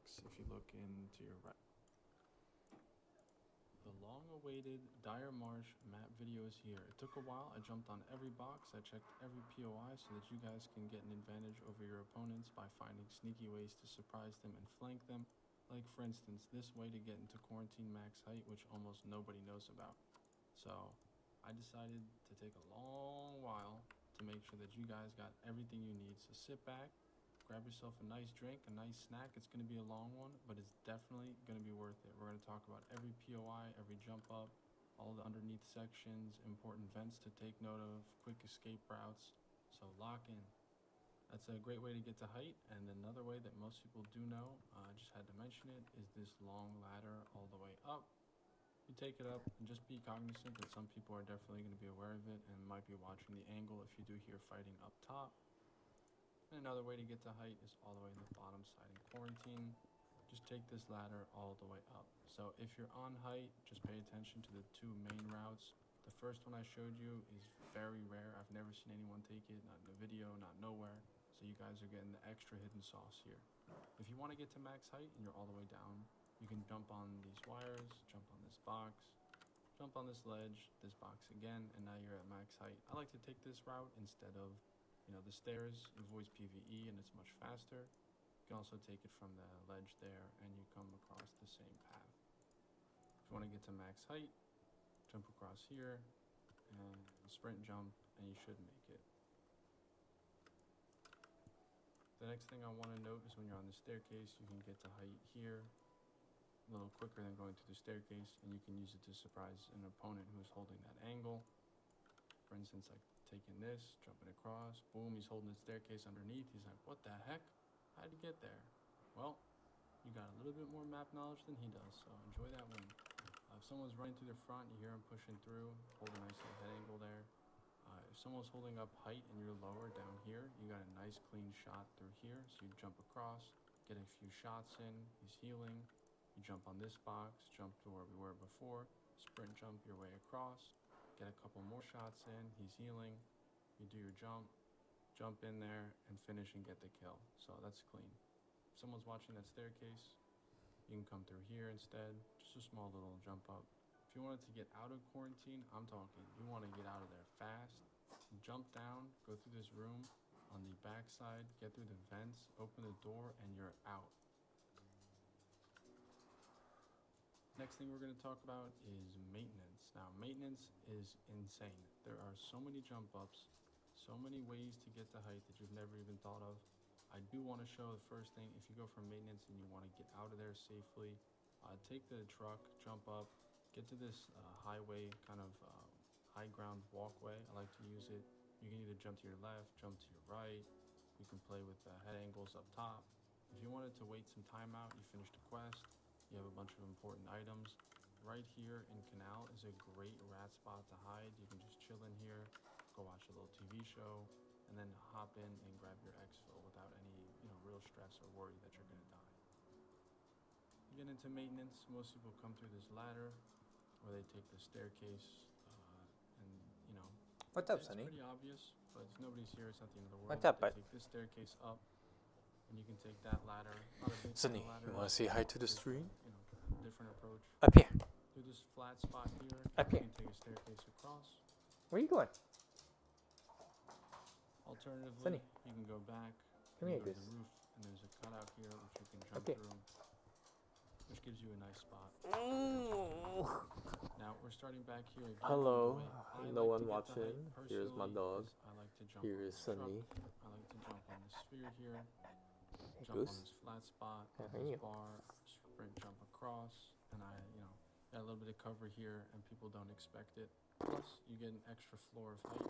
Genetics if you look into your right. The long-awaited Dire Marsh map video is here. It took a while. I jumped on every box. I checked every POI so that you guys can get an advantage over your opponents by finding sneaky ways to surprise them and flank them. Like for instance, this way to get into quarantine max height, which almost nobody knows about. So I decided to take a long while to make sure that you guys got everything you need. So sit back, grab yourself a nice drink, a nice snack. It's going to be a long one, but it's definitely going to be worth it. We're going to talk about every POI, every jump up, all the underneath sections, important vents to take note of, quick escape routes. So lock in. That's a great way to get to height. And another way that most people do know, I just had to mention it, is this long ladder all the way up. You take it up and just be cognizant that some people are definitely going to be aware of it and might be watching the angle if you do hear fighting up top. And another way to get to height is all the way in the bottom side in quarantine. Just take this ladder all the way up. So if you're on height, just pay attention to the two main routes. The first one I showed you is very rare. I've never seen anyone take it, not in a video, not nowhere. So you guys are getting the extra hidden sauce here. If you want to get to max height and you're all the way down, you can jump on these wires, jump on this box, jump on this ledge, this box again, and now you're at max height. I like to take this route instead of the stairs. Avoids PvE and it's much faster. You can also take it from the ledge there and you come across the same path. If you want to get to max height, jump across here and sprint jump and you should make it. The next thing I want to note is when you're on the staircase, you can get to height here a little quicker than going through the staircase, and you can use it to surprise an opponent who's holding that angle. For instance, like taking this, jumping across, boom, he's holding the staircase underneath. He's like, what the heck? How'd you get there? Well, you got a little bit more map knowledge than he does, so enjoy that one. If someone's running through the front, you hear him pushing through, hold a nice little head angle there. If someone's holding up height and you're lower down here, you got a nice clean shot through here, so you jump across, get a few shots in, he's healing. You jump on this box, jump to where we were before, sprint jump your way across, get a couple more shots in, he's healing, you do your jump in there, and finish and get the kill. So that's clean. If someone's watching that staircase, you can come through here instead, just a small little jump up. If you wanted to get out of quarantine, I'm talking, you want to get out of there fast, jump down, go through this room on the back side, get through the vents, open the door, and you're out. Next thing we're going to talk about is maintenance. Now, maintenance is insane. There are so many jump ups, so many ways to get to height that you've never even thought of. I do want to show the first thing, if you go for maintenance and you want to get out of there safely, take the truck, jump up, get to this highway, kind of high ground walkway. I like to use it. You can either jump to your left, jump to your right. You can play with the head angles up top. If you wanted to wait some time out, you finished a quest, you have a bunch of important items. Right here in Canal is a great rat spot to hide. You can just chill in here, go watch a little TV show, and then hop in and grab your exfil without any real stress or worry that you're going to die. You get into maintenance, most people come through this ladder, or they take the staircase, and What's up, it's Sonny? pretty obvious, but if nobody's here, it's not the end of the world. What's up, bud? Take this staircase up, and you can take that ladder. Not a big Sonny, ladder. you want to say hi to the stream? Different approach. Up here. Through this flat spot here, Up you here. can take a staircase across. Where are you going? Alternatively, Sonny. you can go back, Come and here, go to Goose. the roof, and there's a cutout here which you can jump Okay. through, which gives you a nice spot. Ooh. Now we're starting back here again. Hello, The way I no like one to get to watching. height Here's my personally dog. is I like to jump Here on is the truck. Sunny. I like to jump on the sphere here, Hey, jump on Goose. this flat spot, How on are this you? bar, sprint jump across, and I got a little bit of cover here, and people don't expect it. Plus, you get an extra floor of height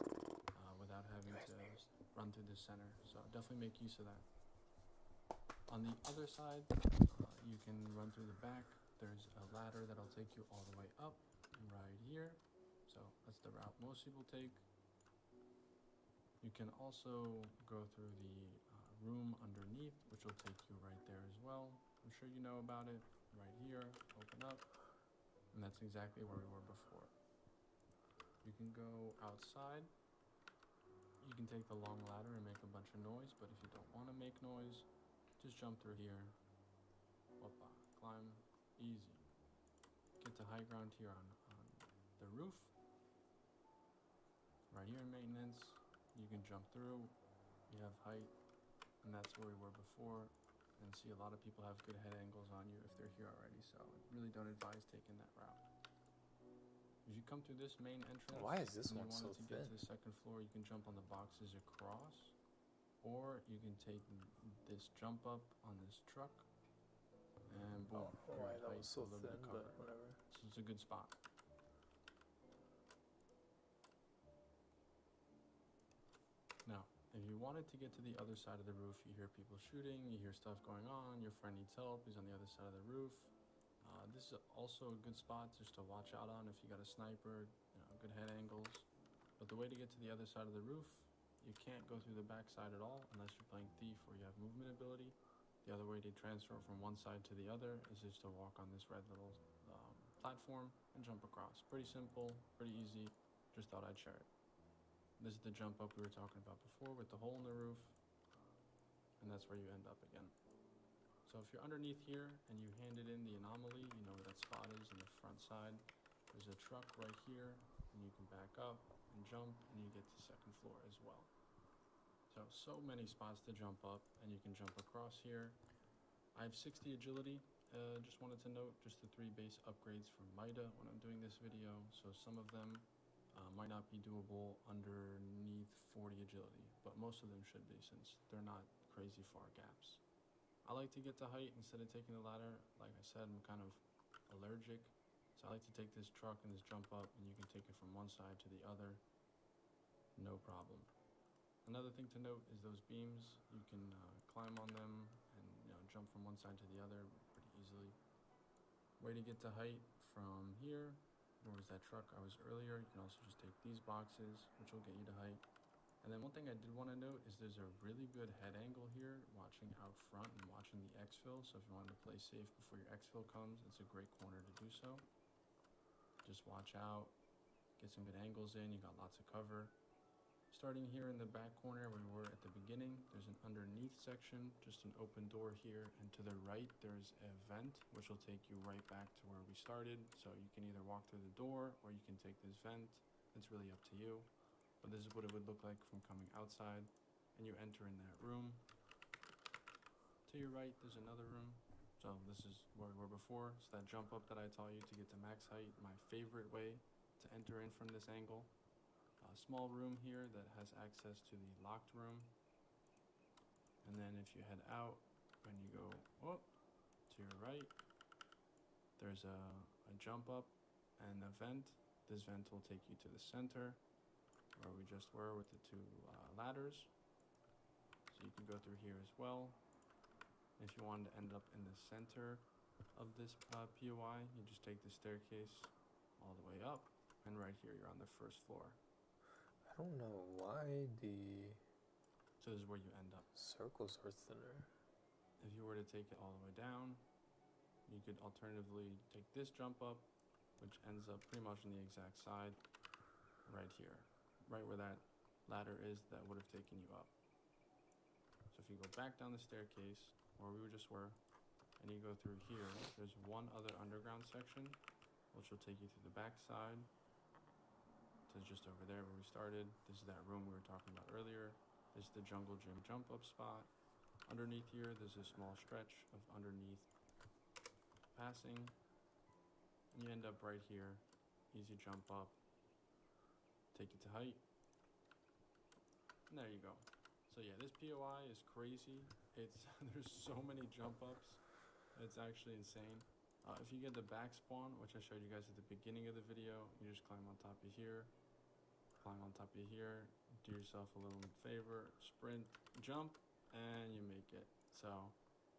without having to run through the center. So definitely make use of that. On the other side, you can run through the back. There's a ladder that'll take you all the way up right here. So that's the route most people take. You can also go through the room underneath, which will take you right there as well. I'm sure you know about it. Right here, open up, and that's exactly where we were before. You can go outside. You can take the long ladder and make a bunch of noise, but if you don't want to make noise, just jump through here, Whoopa. Climb easy. Get to high ground here on the roof. Right here in maintenance, you can jump through. You have height, and that's where we were before. And see, a lot of people have good head angles on you if they're here already, so I really don't advise taking that route. If you come through this main entrance, Why is this and one you so wanted to get thin? to the second floor, you can jump on the boxes across, or you can take this jump up on this truck, and boom, Oh, you're why at that height was so a little bit thin, of but cover. whatever. So it's a good spot. Now, if you wanted to get to the other side of the roof, you hear people shooting, you hear stuff going on, your friend needs help, he's on the other side of the roof. This is also a good spot just to watch out on if you got a sniper, good head angles. But the way to get to the other side of the roof, you can't go through the back side at all unless you're playing Thief or you have movement ability. The other way to transfer from one side to the other is just to walk on this red little platform and jump across. Pretty simple, pretty easy, just thought I'd share it. This is the jump up we were talking about before with the hole in the roof, and that's where you end up again. So if you're underneath here and you handed in the anomaly, you know where that spot is on the front side. There's a truck right here, and you can back up and jump, and you get to second floor as well. So many spots to jump up, and you can jump across here. I have 60 agility. Just wanted to note just the 3 base upgrades for Mida when I'm doing this video. So some of them might not be doable underneath 40 agility, but most of them should be since they're not crazy far gaps. I like to get to height instead of taking the ladder. Like I said, I'm kind of allergic. So I like to take this truck and this jump up, and you can take it from one side to the other. No problem. Another thing to note is those beams. You can climb on them and jump from one side to the other pretty easily. Way to get to height from here. Where was that truck I was earlier? You can also just take these boxes, which will get you to height. And then one thing I did want to note is there's a really good head angle here, watching out front and watching the exfil. So if you wanted to play safe before your exfil comes, it's a great corner to do so. Just watch out, get some good angles in, you got lots of cover. Starting here in the back corner where we were at the beginning, there's an underneath section, just an open door here, and to the right there's a vent, which will take you right back to where we started. So you can either walk through the door, or you can take this vent. It's really up to you. But this is what it would look like from coming outside, and you enter in that room. To your right, there's another room. So this is where we were before. So that jump up that I taught you to get to max height, my favorite way to enter in from this angle. A small room here that has access to the locked room. And then if you head out, when you go to your right, there's a jump up and a vent. This vent will take you to the center, where we just were with the 2 ladders. So you can go through here as well. If you wanted to end up in the center of this POI, you just take the staircase all the way up, and right here you're on the first floor. I don't know why the So this is where you end up. circles are thinner. If you were to take it all the way down, you could alternatively take this jump up, which ends up pretty much on the exact side right here. Right where that ladder is that would have taken you up. So if you go back down the staircase, where we just were, and you go through here, there's one other underground section, which will take you to the back side, to just over there where we started. This is that room we were talking about earlier. This is the jungle gym jump up spot. Underneath here, there's a small stretch of underneath passing, and you end up right here. Easy jump up, take it to height, and there you go. So yeah, this POI is crazy. There's so many jump ups, it's actually insane. If you get the back spawn, which I showed you guys at the beginning of the video, you just climb on top of here, climb on top of here, do yourself a little favor, sprint, jump, and you make it. So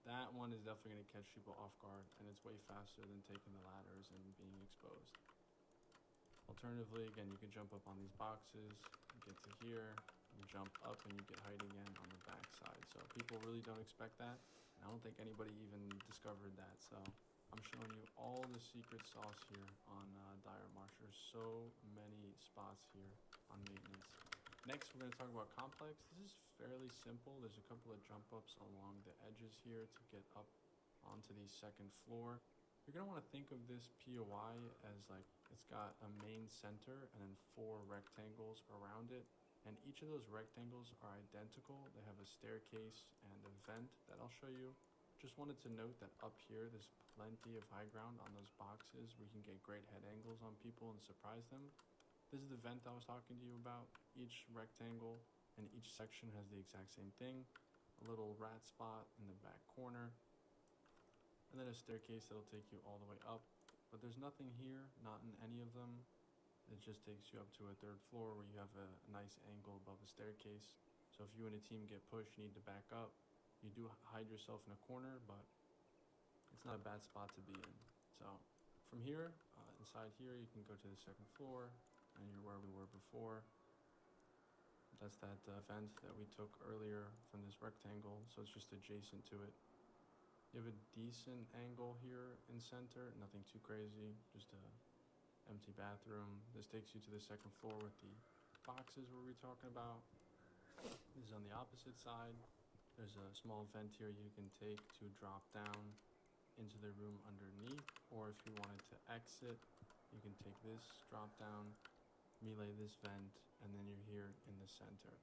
that one is definitely going to catch people off guard, and it's way faster than taking the ladders and being exposed. Alternatively, again, you can jump up on these boxes, get to here, you jump up, and you get height again on the back side. So people really don't expect that, and I don't think anybody even discovered that. So I'm showing you all the secret sauce here on Dire Marsh. There's so many spots here on maintenance. Next, we're going to talk about complex. This is fairly simple. There's a couple of jump ups along the edges here to get up onto the second floor. You're going to want to think of this POI as like it's got a main center and then 4 rectangles around it. And each of those rectangles are identical. They have a staircase and a vent that I'll show you. Just wanted to note that up here, there's plenty of high ground on those boxes where you can get great head angles on people and surprise them. This is the vent I was talking to you about. Each rectangle and each section has the exact same thing. A little rat spot in the back corner. And then a staircase that'll take you all the way up. But there's nothing here, not in any of them. It just takes you up to a 3rd floor where you have a nice angle above the staircase. So if you and a team get pushed, you need to back up. You do hide yourself in a corner, but it's not a bad spot to be in. So from here, inside here, you can go to the 2nd floor, and you're where we were before. That's that vent that we took earlier from this rectangle, so it's just adjacent to it. You have a decent angle here in center, nothing too crazy, just a empty bathroom. This takes you to the 2nd floor with the boxes we were talking about. This is on the opposite side. There's a small vent here you can take to drop down into the room underneath, or if you wanted to exit, you can take this, drop down, melee this vent, and then you're here in the center.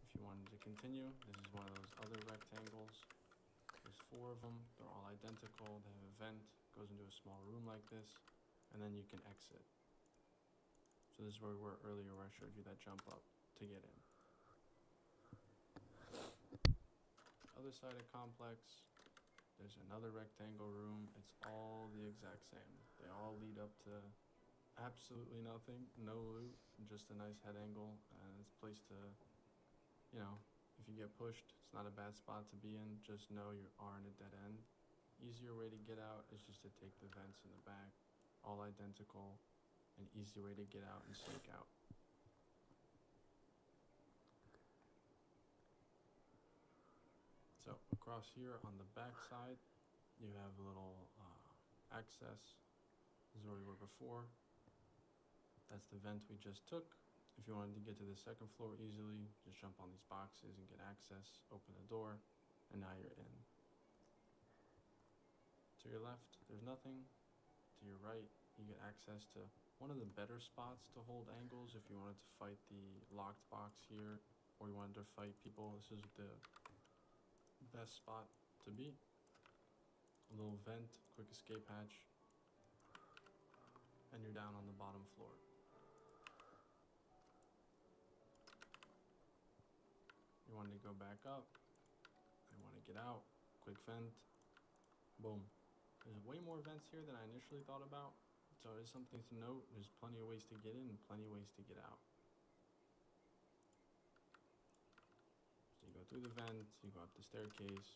If you wanted to continue, this is one of those other rectangles. There's 4 of them, they're all identical, they have a vent, goes into a small room like this, and then you can exit. So this is where we were earlier where I showed you that jump up to get in. Other side of complex, there's another rectangle room. It's all the exact same. They all lead up to absolutely nothing, no loot, just a nice head angle, and it's a place to, you know, if you get pushed, it's not a bad spot to be in. Just know you are in a dead end. Easier way to get out is just to take the vents in the back, all identical, an easy way to get out and sneak out. So across here on the back side, you have a little access. This is where we were before. That's the vent we just took. If you wanted to get to the 2nd floor easily, just jump on these boxes and get access, open the door, and now you're in. To your left, there's nothing. To your right, you get access to one of the better spots to hold angles if you wanted to fight the locked box here, or you wanted to fight people. This is the best spot to be. A little vent, quick escape hatch, and you're down on the bottom floor. You want to go back up, you want to get out, quick vent, boom. There's way more vents here than I initially thought about, so it's something to note. There's plenty of ways to get in and plenty of ways to get out. So you go through the vent, you go up the staircase,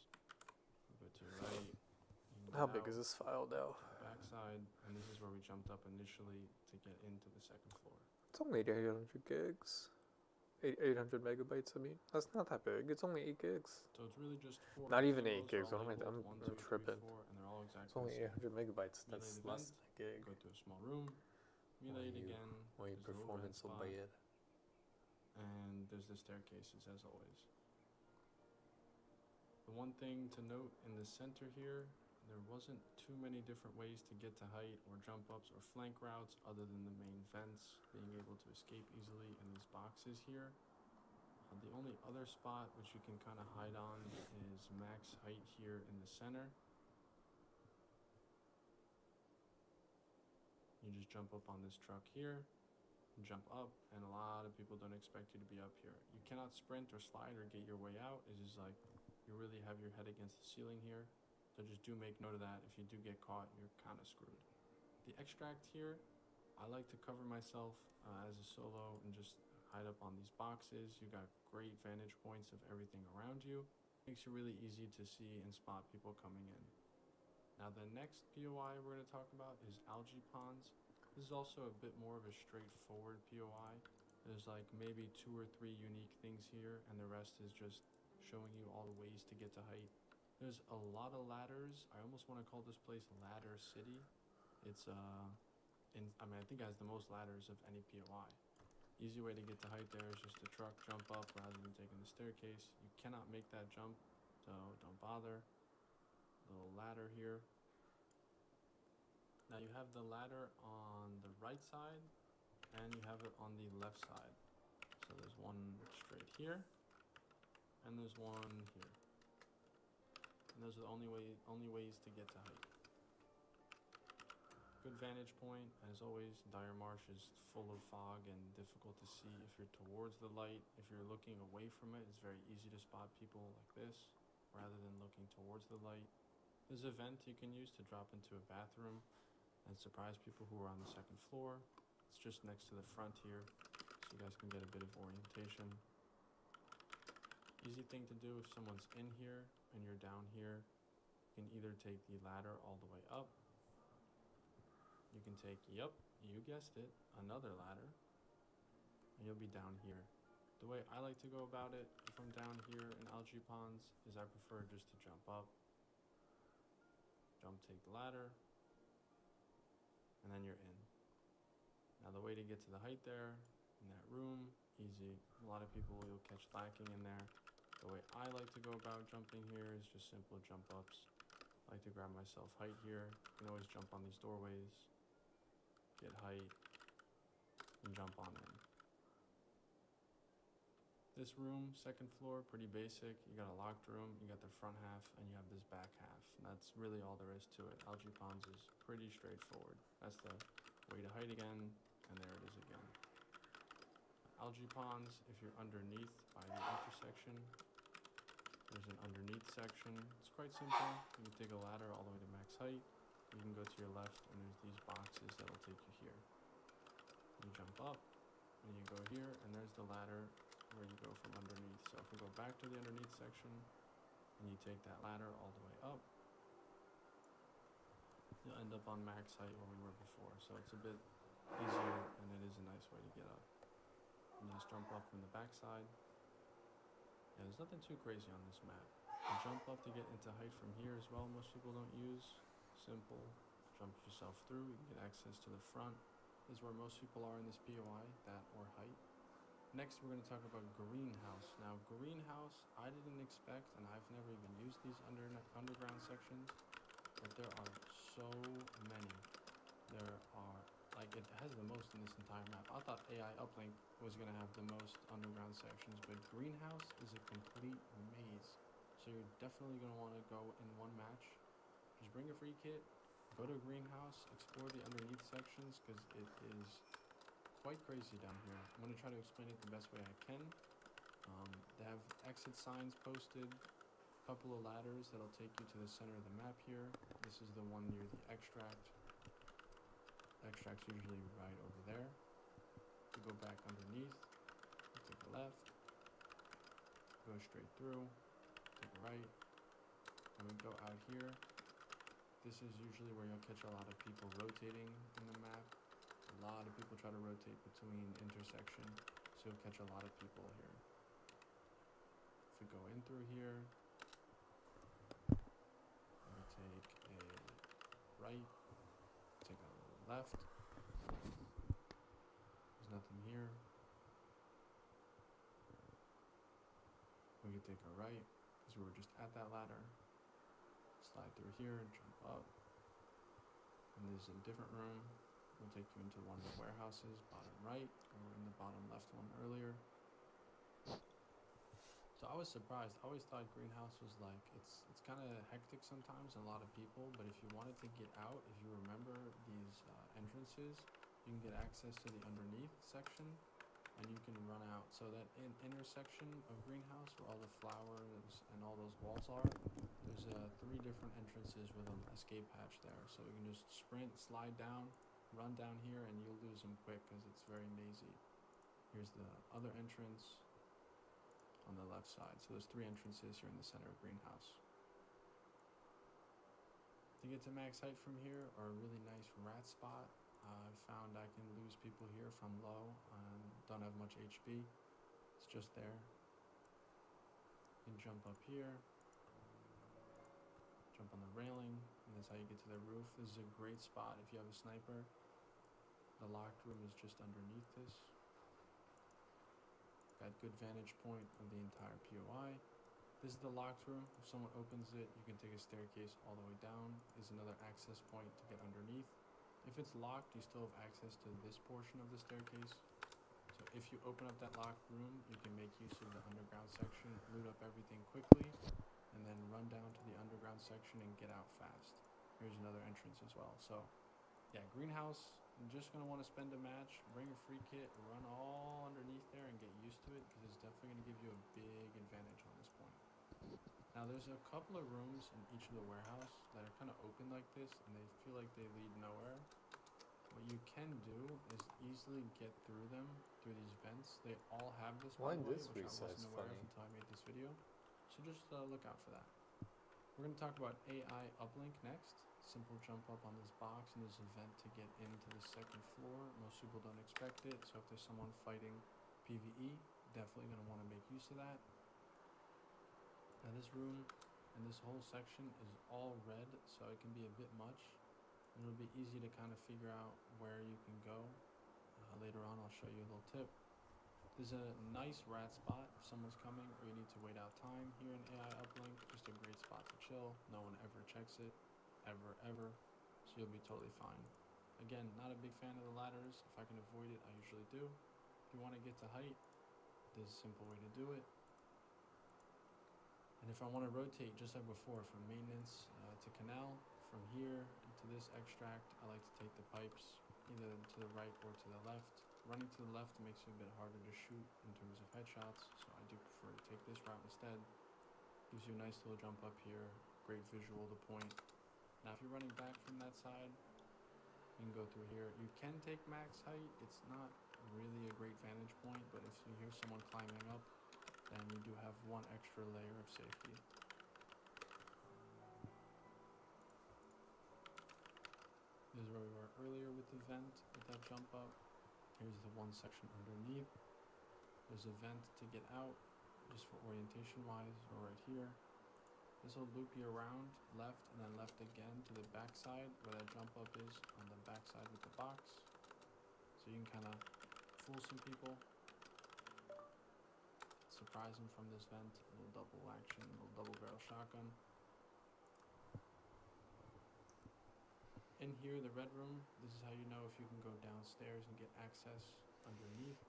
you go to your right. You How big is this file now? Backside, and this is where we jumped up initially to get into the 2nd floor. It's only 800 gigs. 800 megabytes, I mean. That's not that big. It's only 8 gigs. So it's really just 4. Not even 8 rectangles, gigs. they're What am I all I'm equal, 1, 2, 3, tripping. 4, and they're all exactly It's only the same. 800 megabytes. Melee That's the less vent, than a gig. Go to a small room, melee it again. Why your there's a little red performance so spot, bad? and there's the staircases as always. The one thing to note in the center here, there wasn't too many different ways to get to height or jump ups or flank routes other than the main vents, being able to escape easily in these boxes here. The only other spot which you can kind of hide on is max height here in the center. You just jump up on this truck here, jump up, and a lot of people don't expect you to be up here. You cannot sprint or slide or get your way out. It's just like you really have your head against the ceiling here. So just do make note of that. If you do get caught, you're kind of screwed. The extract here, I like to cover myself as a solo and just hide up on these boxes. You got great vantage points of everything around you. Makes it really easy to see and spot people coming in. Now the next POI we're going to talk about is algae ponds. This is also a bit more of a straightforward POI. There's like maybe 2 or 3 unique things here, and the rest is just showing you all the ways to get to height. There's a lot of ladders. I almost want to call this place Ladder City. It's I think it has the most ladders of any POI. Easy way to get to height there is just a truck jump up rather than taking the staircase. You cannot make that jump, so don't bother. little ladder here. Now you have the ladder on the right side and you have it on the left side. So there's one straight here and there's one here. And those are the only ways to get to height. Good vantage point. As always, Dire Marsh is full of fog and difficult to see if you're towards the light. If you're looking away from it, it's very easy to spot people like this rather than looking towards the light. There's a vent you can use to drop into a bathroom and surprise people who are on the second floor. It's just next to the front here, so you guys can get a bit of orientation. Easy thing to do if someone's in here and you're down here, you can either take the ladder all the way up. You can take, yep, you guessed it, another ladder, and you'll be down here. The way I like to go about it, if I'm down here in algae ponds, is I prefer just to jump up, take the ladder, and then you're in. Now the way to get to the height there, in that room, easy. A lot of people will catch lacking in there. The way I like to go about jumping here is just simple jump ups. I like to grab myself height here. You can always jump on these doorways, get height, and jump on in. This room, second floor, pretty basic. You got a locked room, you got the front half, and you have this back half. And that's really all there is to it. Algae ponds is pretty straightforward. That's the way to height again, and there it is again. Algae ponds, if you're underneath by the intersection, there's an underneath section. It's quite simple. You can take a ladder all the way to max height. You can go to your left, and there's these boxes that'll take you here. You jump up, and you go here, and there's the ladder where you go from underneath. So if we go back to the underneath section, and you take that ladder all the way up, you'll end up on max height where we were before. So it's a bit easier, and it is a nice way to get up. You just jump up from the back side. Yeah, there's nothing too crazy on this map. You jump up to get into height from here as well, most people don't use. Simple. Jump yourself through, you can get access to the front. This is where most people are in this POI, that or height. Next, we're going to talk about greenhouse. Now, greenhouse, I didn't expect, and I've never even used these underground sections, but there are so many. There are, like, it has the most in this entire map. I thought AI Uplink was going to have the most underground sections, but greenhouse is a complete maze. So you're definitely going to want to go in one match. Just bring a free kit, go to greenhouse, explore the underneath sections, because it is quite crazy down here. I'm going to try to explain it the best way I can. They have exit signs posted, a couple of ladders that'll take you to the center of the map here. This is the one near the extract. Extract's usually right over there. You go back underneath, you take a left, go straight through, take a right, and we go out here. This is usually where you'll catch a lot of people rotating in the map. A lot of people try to rotate between intersection, so you'll catch a lot of people here. If we go in through here, we take a right, take a left. There's nothing here. We can take a right, because we were just at that ladder. Slide through here, jump up. And there's a different room. We'll take you into one of the warehouses, bottom right, or in the bottom left one earlier. So I was surprised. I always thought greenhouse was like, it's kind of hectic sometimes, and a lot of people, but if you wanted to get out, if you remember these entrances, you can get access to the underneath section, and you can run out. So that intersection of greenhouse, where all the flowers and all those walls are, there's 3 different entrances with an escape hatch there. So you can just sprint, slide down, run down here, and you'll lose them quick because it's very mazy. Here's the other entrance on the left side. So there's 3 entrances here in the center of greenhouse. To get to max height from here, or a really nice rat spot, I found I can lose people here if I'm low and don't have much HP. It's just there. You can jump up here, jump on the railing, and that's how you get to the roof. This is a great spot if you have a sniper. The locked room is just underneath this. Got good vantage point of the entire POI. This is the locked room. If someone opens it, you can take a staircase all the way down. Is another access point to get underneath. If it's locked, you still have access to this portion of the staircase. So if you open up that locked room, you can make use of the underground section, loot up everything quickly, and then run down to the underground section and get out fast. Here's another entrance as well. So yeah, greenhouse, I'm just going to want to spend a match, bring a free kit, run all underneath there and get used to it, because it's definitely going to give you a big advantage on this point. Now there's a couple of rooms in each of the warehouse that are kind of open like this, and they feel like they lead nowhere. What you can do is easily get through them, through these vents. They all have this, by the way, which I wasn't aware of until I made this video. So just look out for that. We're going to talk about AI uplink next. Simple jump up on this box, and there's a vent to get into the second floor. Most people don't expect it, so if there's someone fighting PvE, definitely going to want to make use of that. Now this room and this whole section is all red, so it can be a bit much. And it'll be easy to kind of figure out where you can go. Later on, I'll show you a little tip. There's a nice rat spot if someone's coming or you need to wait out time here in AI Uplink. Just a great spot to chill. No one ever checks it, ever. So you'll be totally fine. Again, not a big fan of the ladders. If I can avoid it, I usually do. If you want to get to height, there's a simple way to do it. And if I want to rotate, just like before, from maintenance to canal, from here into this extract, I like to take the pipes either to the right or to the left. Running to the left makes it a bit harder to shoot in terms of headshots, so I do prefer to take this route instead. Gives you a nice little jump up here, great visual to point. Now if you're running back from that side, you can go through here. You can take max height. It's not really a great vantage point, but if you hear someone climbing up, then you do have one extra layer of safety. This is where we were earlier with the vent, with that jump up. Here's the one section underneath. There's a vent to get out, just for orientation wise, or right here. This will loop you around left and then left again to the back side where that jump up is on the back side with the box. So you can kind of fool some people. Surprise them from this vent. A little double action, a little double barrel shotgun. In here, the red room, this is how you know if you can go downstairs and get access underneath.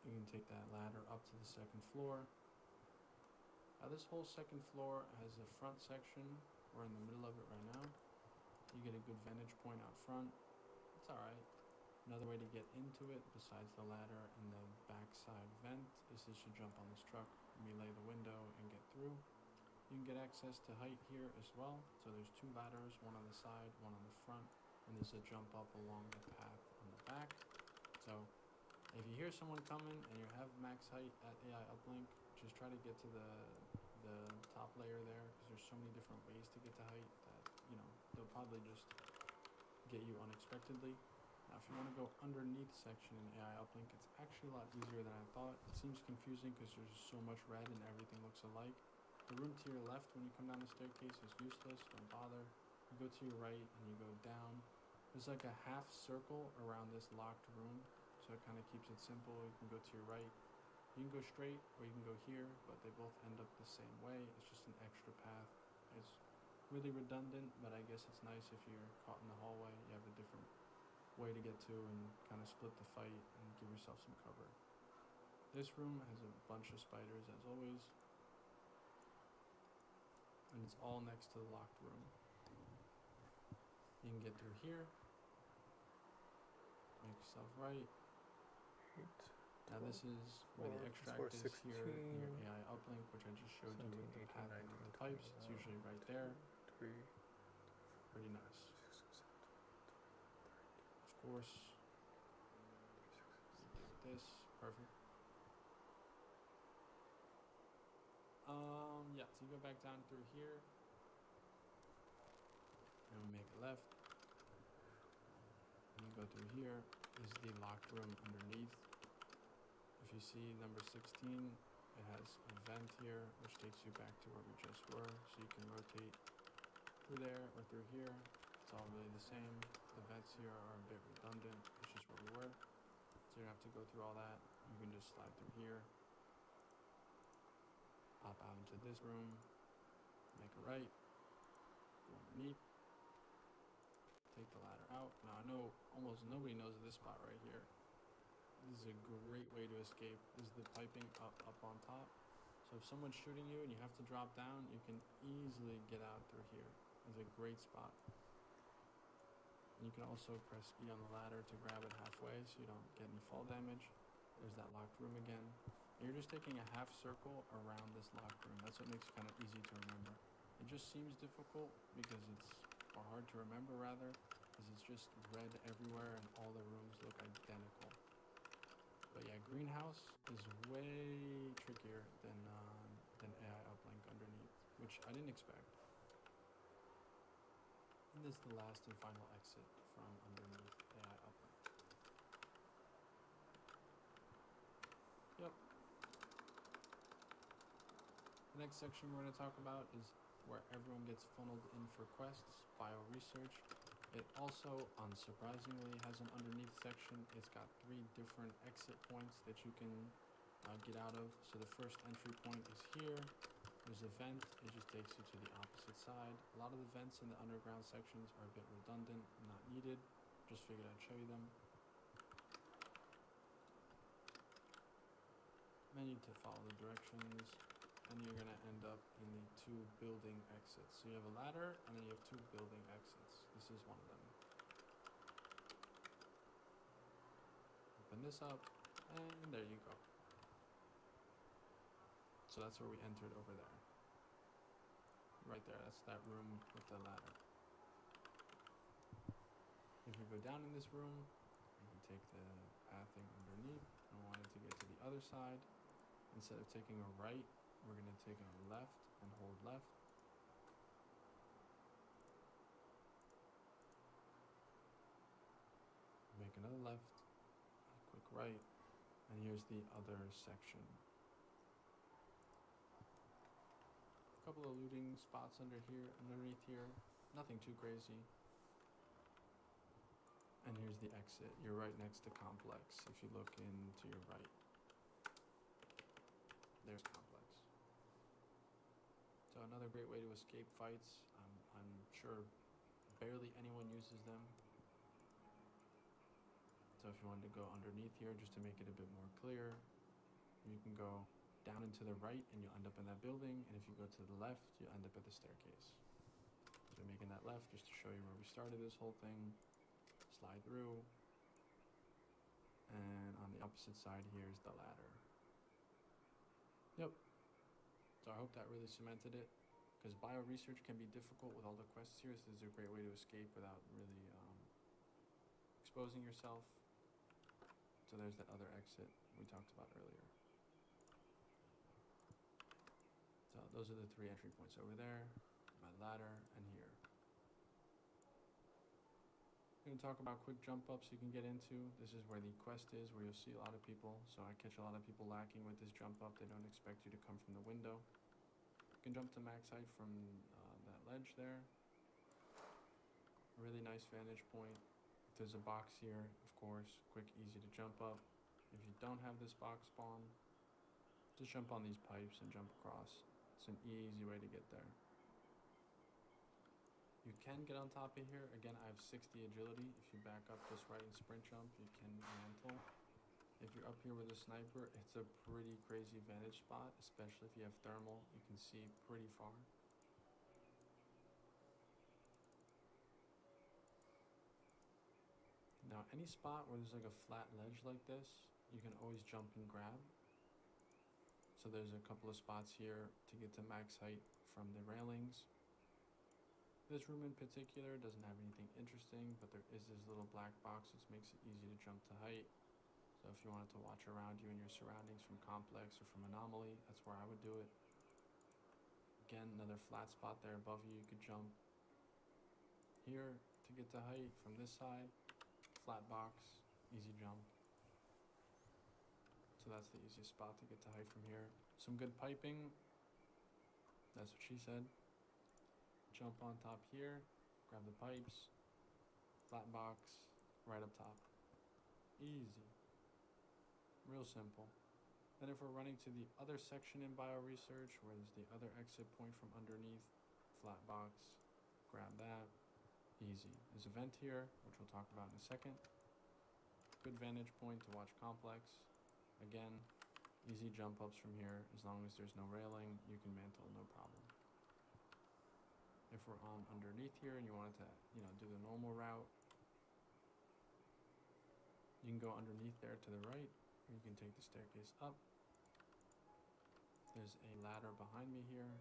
You can take that ladder up to the second floor. Now this whole second floor has a front section. We're in the middle of it right now. You get a good vantage point out front. It's alright. Another way to get into it, besides the ladder and the backside vent, is just to jump on this truck, melee the window, and get through. You can get access to height here as well. So there's two ladders, one on the side, one on the front, and there's a jump up along the path on the back. So if you hear someone coming and you have max height at AI Uplink, just try to get to the top layer there, because there's so many different ways to get to height that, you know, they'll probably just get you unexpectedly. Now if you want to go underneath section in AI Uplink, it's actually a lot easier than I thought. It seems confusing because there's so much red and everything looks alike. The room to your left when you come down the staircase is useless, don't bother. You go to your right and you go down. There's like a half circle around this locked room, so it kind of keeps it simple. You can go to your right, you can go straight, or you can go here, but they both end up the same way. It's just an extra path. It's really redundant, but I guess it's nice if you're caught in the hallway, you have a different way to get to and kind of split the fight and give yourself some cover. This room has a bunch of spiders as always, and it's all next to the locked room. You can get through here, make yourself right. Now this is where the extract is here near AI Uplink, which I just showed you with the path and the pipes. It's usually right there. Pretty nice. Of course, this, perfect. Yeah, so you go back down through here, and we make a left. And you go through here, is the locked room underneath. If you see number 16, it has a vent here, which takes you back to where we just were, so you can rotate through there or through here. It's all really the same. The vents here are a bit redundant, it's just where we were. So you don't have to go through all that. You can just slide through here. Hop out into this room, make a right, go underneath, take the ladder out. Now I know almost nobody knows this spot right here. This is a great way to escape. This is the piping up on top. So if someone's shooting you and you have to drop down, you can easily get out through here. It's a great spot. And you can also press E on the ladder to grab it halfway so you don't get any fall damage. There's that locked room again. And you're just taking a half circle around this locked room. That's what makes it kind of easy to remember. It just seems difficult because or hard to remember rather, because it's just red everywhere and all the rooms look identical. But yeah, greenhouse is way trickier than AI uplink underneath, which I didn't expect. And this is the last and final exit from underneath AI uplink. Yep. The next section we're going to talk about is where everyone gets funneled in for quests, bio-research. It also, unsurprisingly, has an underneath section. It's got 3 different exit points that you can get out of. So the first entry point is here. There's a vent. It just takes you to the opposite side. A lot of the vents in the underground sections are a bit redundant, not needed. Just figured I'd show you them. Then you follow the directions, and you're going to end up in the 2 building exits. So you have a ladder, and then you have 2 building exits. This is one of them. Open this up, and there you go. So that's where we entered over there. Right there, that's that room with the ladder. If you go down in this room, you can take the pathing underneath. I wanted to get to the other side. Instead of taking a right, we're going to take a left and hold left. Make another left, a quick right, and here's the other section. A couple of looting spots underneath here, nothing too crazy. And here's the exit. You're right next to complex if you look into your right. There's complex. So another great way to escape fights. I'm sure barely anyone uses them. So if you wanted to go underneath here just to make it a bit more clear, you can go down and to the right and you'll end up in that building, and if you go to the left, you'll end up at the staircase. So making that left just to show you where we started this whole thing. Slide through, and on the opposite side here is the ladder. Yep. So I hope that really cemented it, because bio-research can be difficult with all the quests here, so this is a great way to escape without really exposing yourself. So there's that other exit we talked about earlier. So those are the 3 entry points over there, my ladder, and here. We're going to talk about quick jump ups you can get into. This is where the quest is, where you'll see a lot of people. So I catch a lot of people lacking with this jump up. They don't expect you to come from the window. You can jump to max height from that ledge there. A really nice vantage point. If there's a box here, of course, quick, easy to jump up. If you don't have this box spawn, just jump on these pipes and jump across. It's an easy way to get there. You can get on top of here. Again, I have 60 agility. If you back up just right and sprint jump, you can mantle. If you're up here with a sniper, it's a pretty crazy vantage spot, especially if you have thermal. You can see pretty far. Now, any spot where there's like a flat ledge like this, you can always jump and grab. So there's a couple of spots here to get to max height from the railings. This room in particular doesn't have anything interesting, but there is this little black box which makes it easy to jump to height. So if you wanted to watch around you and your surroundings from complex or from anomaly, that's where I would do it. Again, another flat spot there above you, you could jump here to get to height from this side. Flat box, easy jump. So that's the easiest spot to get to height from here. Some good piping, that's what she said. Jump on top here, grab the pipes, flat box, right up top. Easy. Real simple. Then if we're running to the other section in bioresearch, where there's the other exit point from underneath, flat box, grab that, easy. There's a vent here, which we'll talk about in a second. Good vantage point to watch complex. Again, easy jump ups from here. As long as there's no railing, you can mantle no problem. If we're on underneath here and you wanted to, do the normal route, you can go underneath there to the right, or you can take the staircase up. There's a ladder behind me here.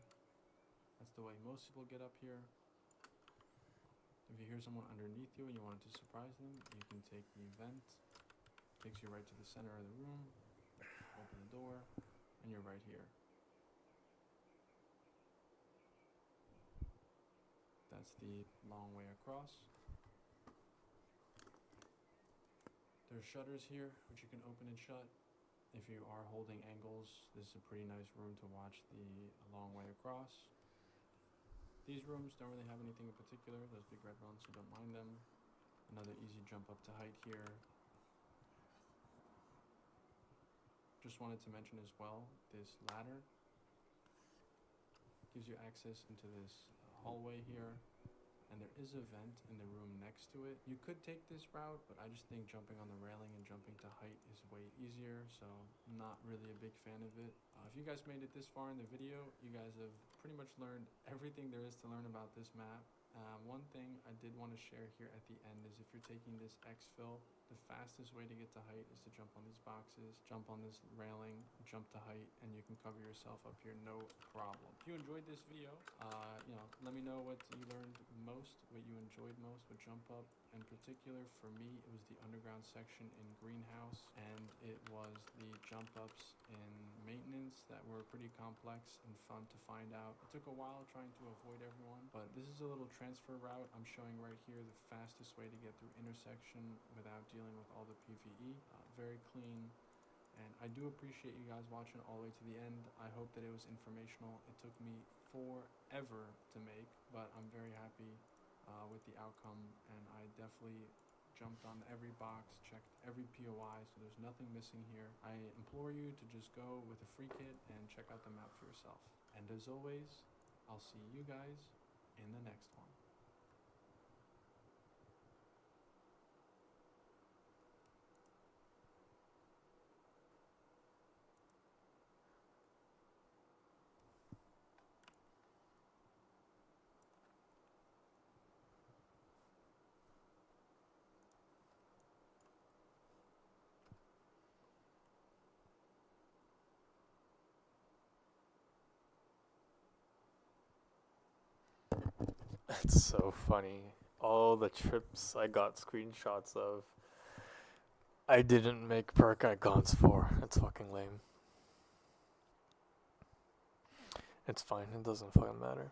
That's the way most people get up here. If you hear someone underneath you and you wanted to surprise them, you can take the vent. Takes you right to the center of the room. Open the door, and you're right here. That's the long way across. There's shutters here, which you can open and shut. If you are holding angles, this is a pretty nice room to watch the long way across. These rooms don't really have anything in particular, those big red ones, so don't mind them. Another easy jump up to height here. Just wanted to mention as well, this ladder gives you access into this hallway here. And there is a vent in the room next to it. You could take this route, but I just think jumping on the railing and jumping to height is way easier, so I'm not really a big fan of it. If you guys made it this far in the video, you guys have pretty much learned everything there is to learn about this map. One thing I did want to share here at the end is if you're taking this exfil, the fastest way to get to height is to jump on these boxes, jump on this railing, jump to height, and you can cover yourself up here no problem. If you enjoyed this video, let me know what you learned most, what you enjoyed most with Jump Up. In particular, for me, it was the underground section in Greenhouse, and it was the jump ups in Maintenance that were pretty complex and fun to find out. It took a while trying to avoid everyone, but this is a little transfer route I'm showing right here, the fastest way to get through intersection without dealing with all the PvE. Very clean, and I do appreciate you guys watching all the way to the end. I hope that it was informational. It took me forever to make, but I'm very happy with the outcome, and I definitely jumped on every box, checked every POI, so there's nothing missing here. I implore you to just go with a free kit and check out the map for yourself. And as always, I'll see you guys in the next one. It's so funny. All the trips I got screenshots of, I didn't make perk icons for. It's fucking lame. It's fine, it doesn't fucking matter.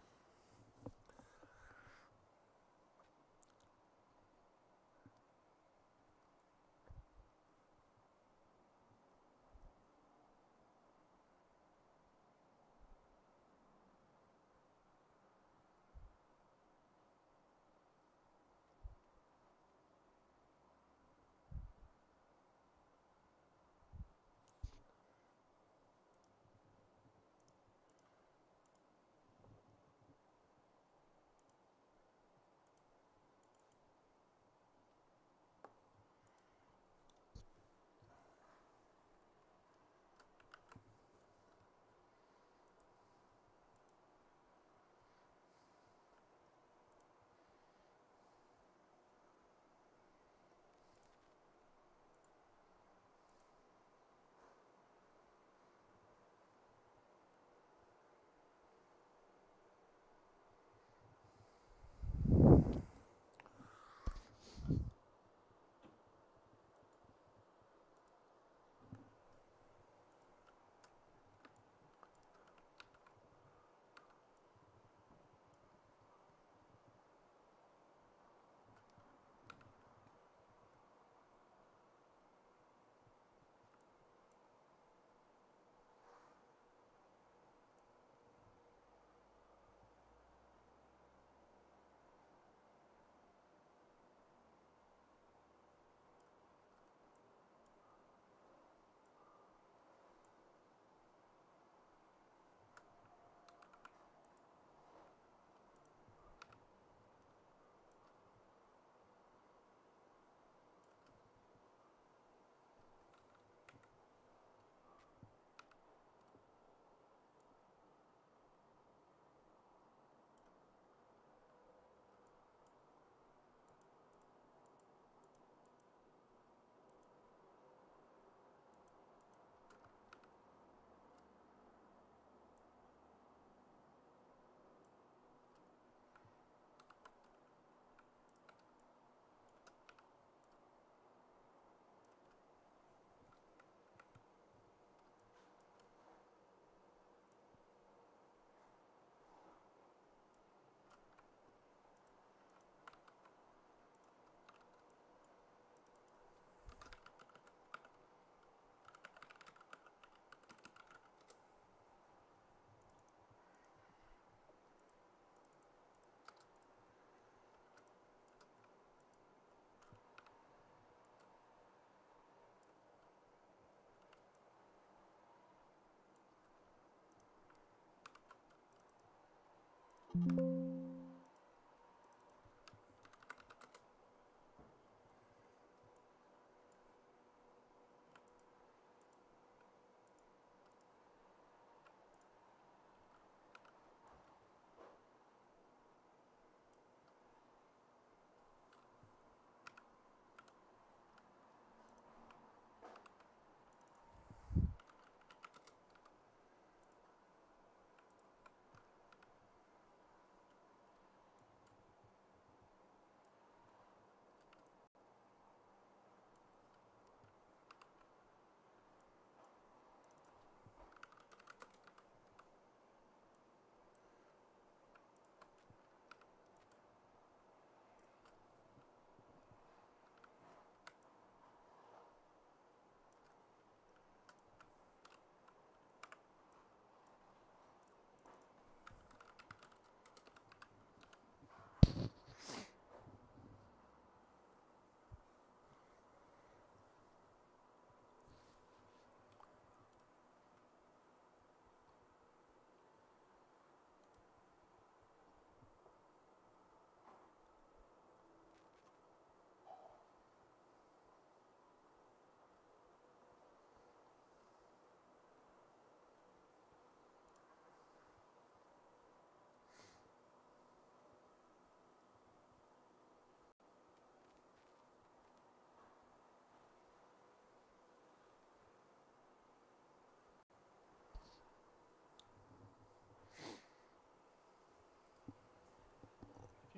If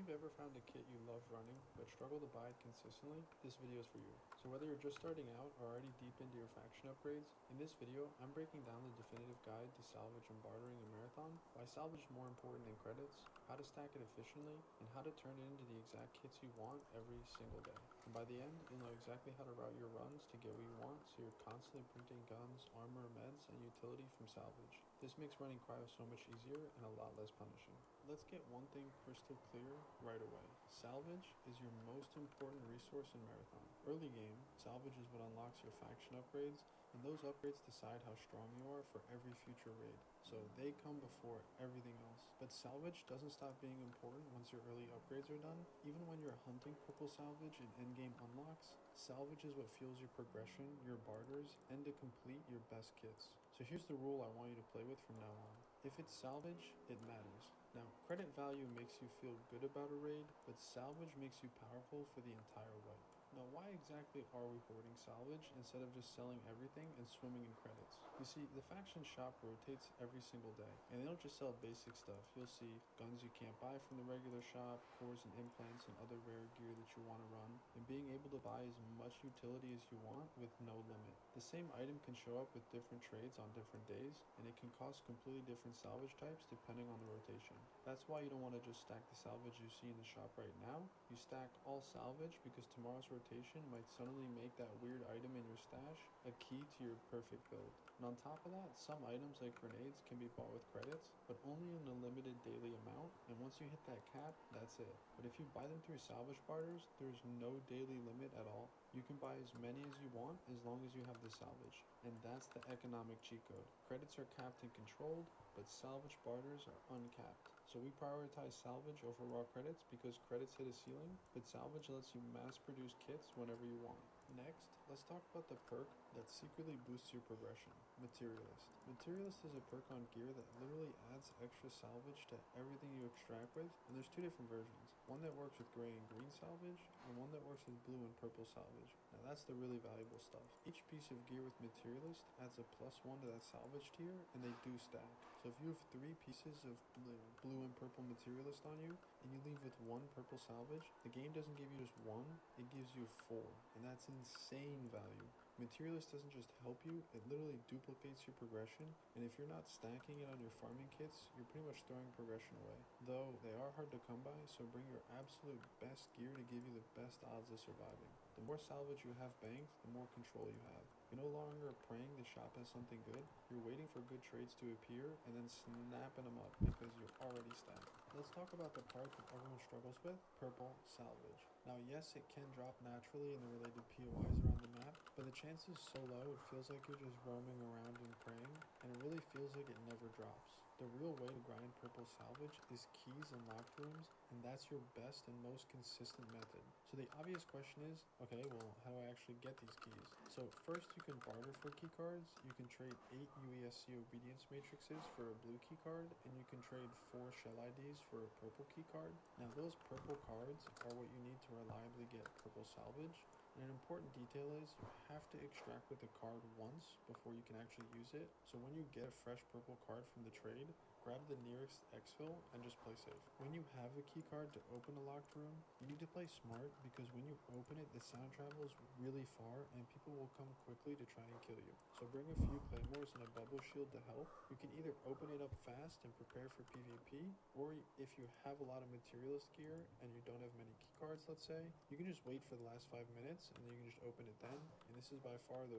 you've ever found a kit you love running but struggle to buy it consistently, this video is for you. So whether you're just starting out or already deep into your faction upgrades, in this video I'm breaking down the definitive guide to salvage and bartering in Marathon, why salvage is more important than credits, how to stack it efficiently, and how to turn it into the exact kits you want every single day. And by the end, you'll know exactly how to route your runs to get what you want, so you're constantly printing guns, armor, meds, and utility from salvage. This makes running cryo so much easier and a lot less punishing. Let's get one thing crystal clear right away. Salvage is your most important resource in Marathon. Early game, salvage is what unlocks your faction upgrades, and those upgrades decide how strong you are for every future raid. So they come before everything else. But salvage doesn't stop being important once your early upgrades are done. Even when you're hunting purple salvage in endgame unlocks, salvage is what fuels your progression, your barters, and to complete your best kits. So here's the rule I want you to play with from now on. If it's salvage, it matters. Now, credit value makes you feel good about a raid, but salvage makes you powerful for the entire way. Now, why exactly are we hoarding salvage instead of just selling everything and swimming in credits? You see, the faction shop rotates every single day, and they don't just sell basic stuff. You'll see guns you can't buy from the regular shop, cores and implants and other rare gear that you want to run, and being able to buy as much utility as you want with no limit. The same item can show up with different trades on different days, and it can cost completely different salvage types depending on the rotation. That's why you don't want to just stack the salvage you see in the shop right now. You stack all salvage because tomorrow's rotation might suddenly make that weird item in your stash a key to your perfect build. And on top of that, some items like grenades can be bought with credits, but only in a limited daily amount, and once you hit that cap, that's it. But if you buy them through salvage barters, there's no daily limit at all. You can buy as many as you want as long as you have the salvage, and that's the economic cheat code. Credits are capped and controlled, but salvage barters are uncapped. So we prioritize salvage over raw credits because credits hit a ceiling, but salvage lets you mass produce kits whenever you want. Next, let's talk about the perk that secretly boosts your progression, Materialist. Materialist is a perk on gear that literally adds extra salvage to everything you extract with, and there's two different versions. One that works with gray and green salvage, and one that works with blue and purple salvage. Now that's the really valuable stuff. Each piece of gear with Materialist adds a +1 to that salvage tier, and they do stack. So if you have 3 pieces of blue and purple Materialist on you, and you leave with 1 purple salvage, the game doesn't give you just 1, it gives you 4, and that's insane value. Materialist doesn't just help you, it literally duplicates your progression, and if you're not stacking it on your farming kits, you're pretty much throwing progression away. Though, they are hard to come by, so bring your absolute best gear to give you the best odds of surviving. The more salvage you have banked, the more control you have. You're no longer praying the shop has something good, you're waiting for good trades to appear, and then snapping them up because you're already stacked. Let's talk about the part that everyone struggles with, purple salvage. Now yes, it can drop naturally in the related POIs around the map, but the chance is so low it feels like you're just roaming around and praying, and it really feels like it never drops. The real way to grind purple salvage is keys and locked rooms, and that's your best and most consistent method. So the obvious question is, okay, well, how do I actually get these keys? So first you can barter for key cards. You can trade 8 UESC obedience matrices for a blue key card, and you can trade 4 shell IDs for a purple key card. Now those purple cards are what you need to reliably get purple salvage. And an important detail is you have to extract with the card once before you can actually use it. So when you get a fresh purple card from the trade, grab the nearest exfil and just play safe. When you have a key card to open a locked room, you need to play smart because when you open it, the sound travels really far and people will come quickly to try and kill you. So bring a few claymores and a bubble shield to help. You can either open it up fast and prepare for PvP, or if you have a lot of materialist gear and you don't have many key cards, let's say, you can just wait for the last 5 minutes and then you can just open it then. And this is by far the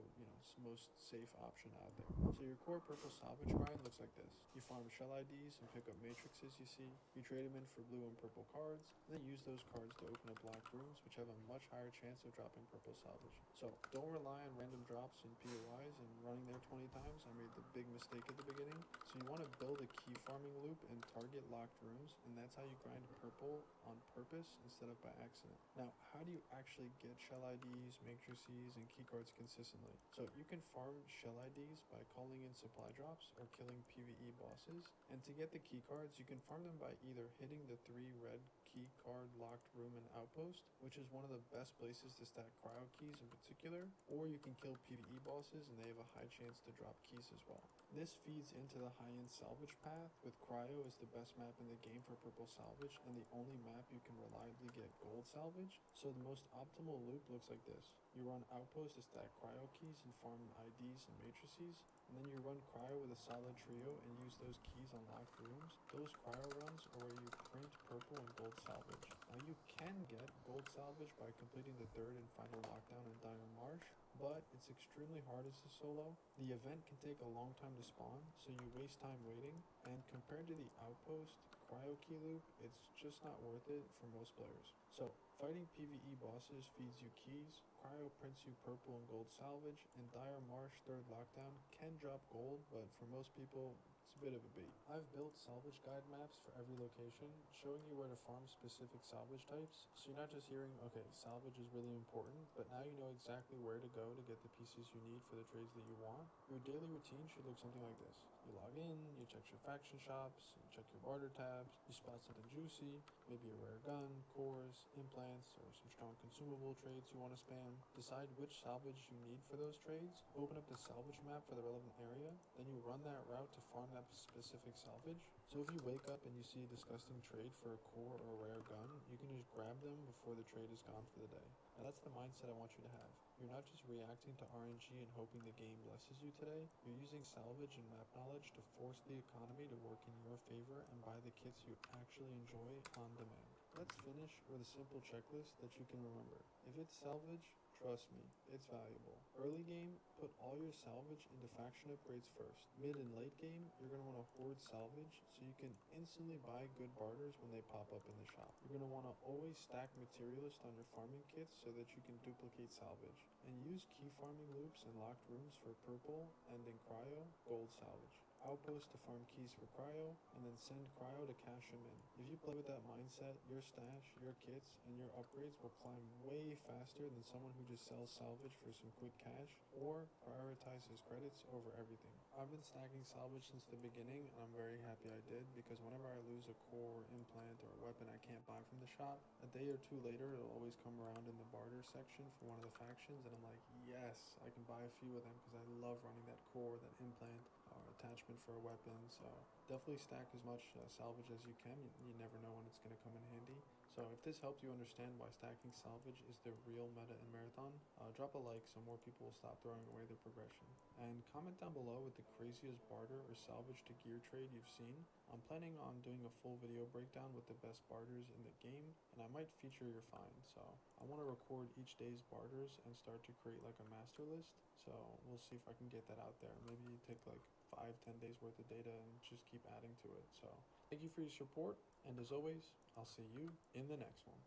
most safe option out there. So your core purple salvage grind looks like this. You farm shell IDs and pick up matrices you see. You trade them in for blue and purple cards, and then use those cards to open up locked rooms, which have a much higher chance of dropping purple salvage. So don't rely on random drops in POIs and running there 20 times. I made the big mistake at the beginning. So you want to build a key farming loop and target locked rooms, and that's how you grind purple on purpose instead of by accident. Now, how do you actually get shell IDs, matrices, and key cards consistently? So you can farm shell IDs by calling in supply drops or killing PvE bosses. And to get the key cards, you can farm them by either hitting the 3 red key card locked room and outpost, which is one of the best places to stack cryo keys in particular, or you can kill PvE bosses and they have a high chance to drop keys as well. This feeds into the high-end salvage path, with cryo as the best map in the game for purple salvage and the only map you can reliably get gold salvage. So the most optimal loop looks like this. You run outpost to stack cryo keys and farm IDs and matrices, and then you run cryo with a solid trio and use those keys on locked rooms. Those cryo runs are where you print purple and gold salvage. Now you can get gold salvage by completing the 3rd and final lockdown in Dire Marsh, but it's extremely hard as a solo. The event can take a long time to spawn, so you waste time waiting, and compared to the outpost cryo key loop, it's just not worth it for most players. So fighting PvE bosses feeds you keys, cryo prints you purple and gold salvage, and Dire Marsh 3rd lockdown can drop gold, but for most people it's a bit of a bait. I've built salvage guide maps for every location, showing you where to farm specific salvage types, so you're not just hearing, okay, salvage is really important, but now you know exactly where to go to get the pieces you need for the trades that you want. Your daily routine should look something like this. You log in, you check your faction shops, you check your barter tabs, you spot something juicy, maybe a rare gun, cores, implants, or some strong consumable trades you want to spam. Decide which salvage you need for those trades, open up the salvage map for the relevant area, then you run that route to farm that specific salvage. So if you wake up and you see a disgusting trade for a core or a rare gun, you can just grab them before the trade is gone for the day. Now that's the mindset I want you to have. You're not just reacting to RNG and hoping the game blesses you today. You're using salvage and map knowledge to force the economy to work in your favor and buy the kits you actually enjoy on demand. Let's finish with a simple checklist that you can remember. If it's salvage, trust me, it's valuable. Early game, put all your salvage into faction upgrades first. Mid and late game, you're going to want to hoard salvage so you can instantly buy good barters when they pop up in the shop. You're going to want to always stack materialist on your farming kits so that you can duplicate salvage. And use key farming loops and locked rooms for purple, and in cryo, gold salvage. Outpost to farm keys for cryo, and then send cryo to cash them in. If you play with that mindset, your stash, your kits, and your upgrades will climb way faster than someone who just sells salvage for some quick cash or prioritizes credits over everything. I've been stacking salvage since the beginning, and I'm very happy I did, because whenever I lose a core, implant, or a weapon I can't buy from the shop, a day or two later it'll always come around in the barter section for one of the factions, and I'm like, yes, I can buy a few of them because I love running that core, that implant, or attachment for a weapon. So definitely stack as much salvage as you can. You never know when it's going to come in handy. So if this helped you understand why stacking salvage is the real meta in Marathon, drop a like so more people will stop throwing away their progression. And comment down below with the craziest barter or salvage to gear trade you've seen. I'm planning on doing a full video breakdown with the best barters in the game, and I might feature your find. So I want to record each day's barters and start to create like a master list. So we'll see if I can get that out there. Maybe take like 5-10 days worth of data and just keep adding to it. So thank you for your support, and as always, I'll see you in the next one.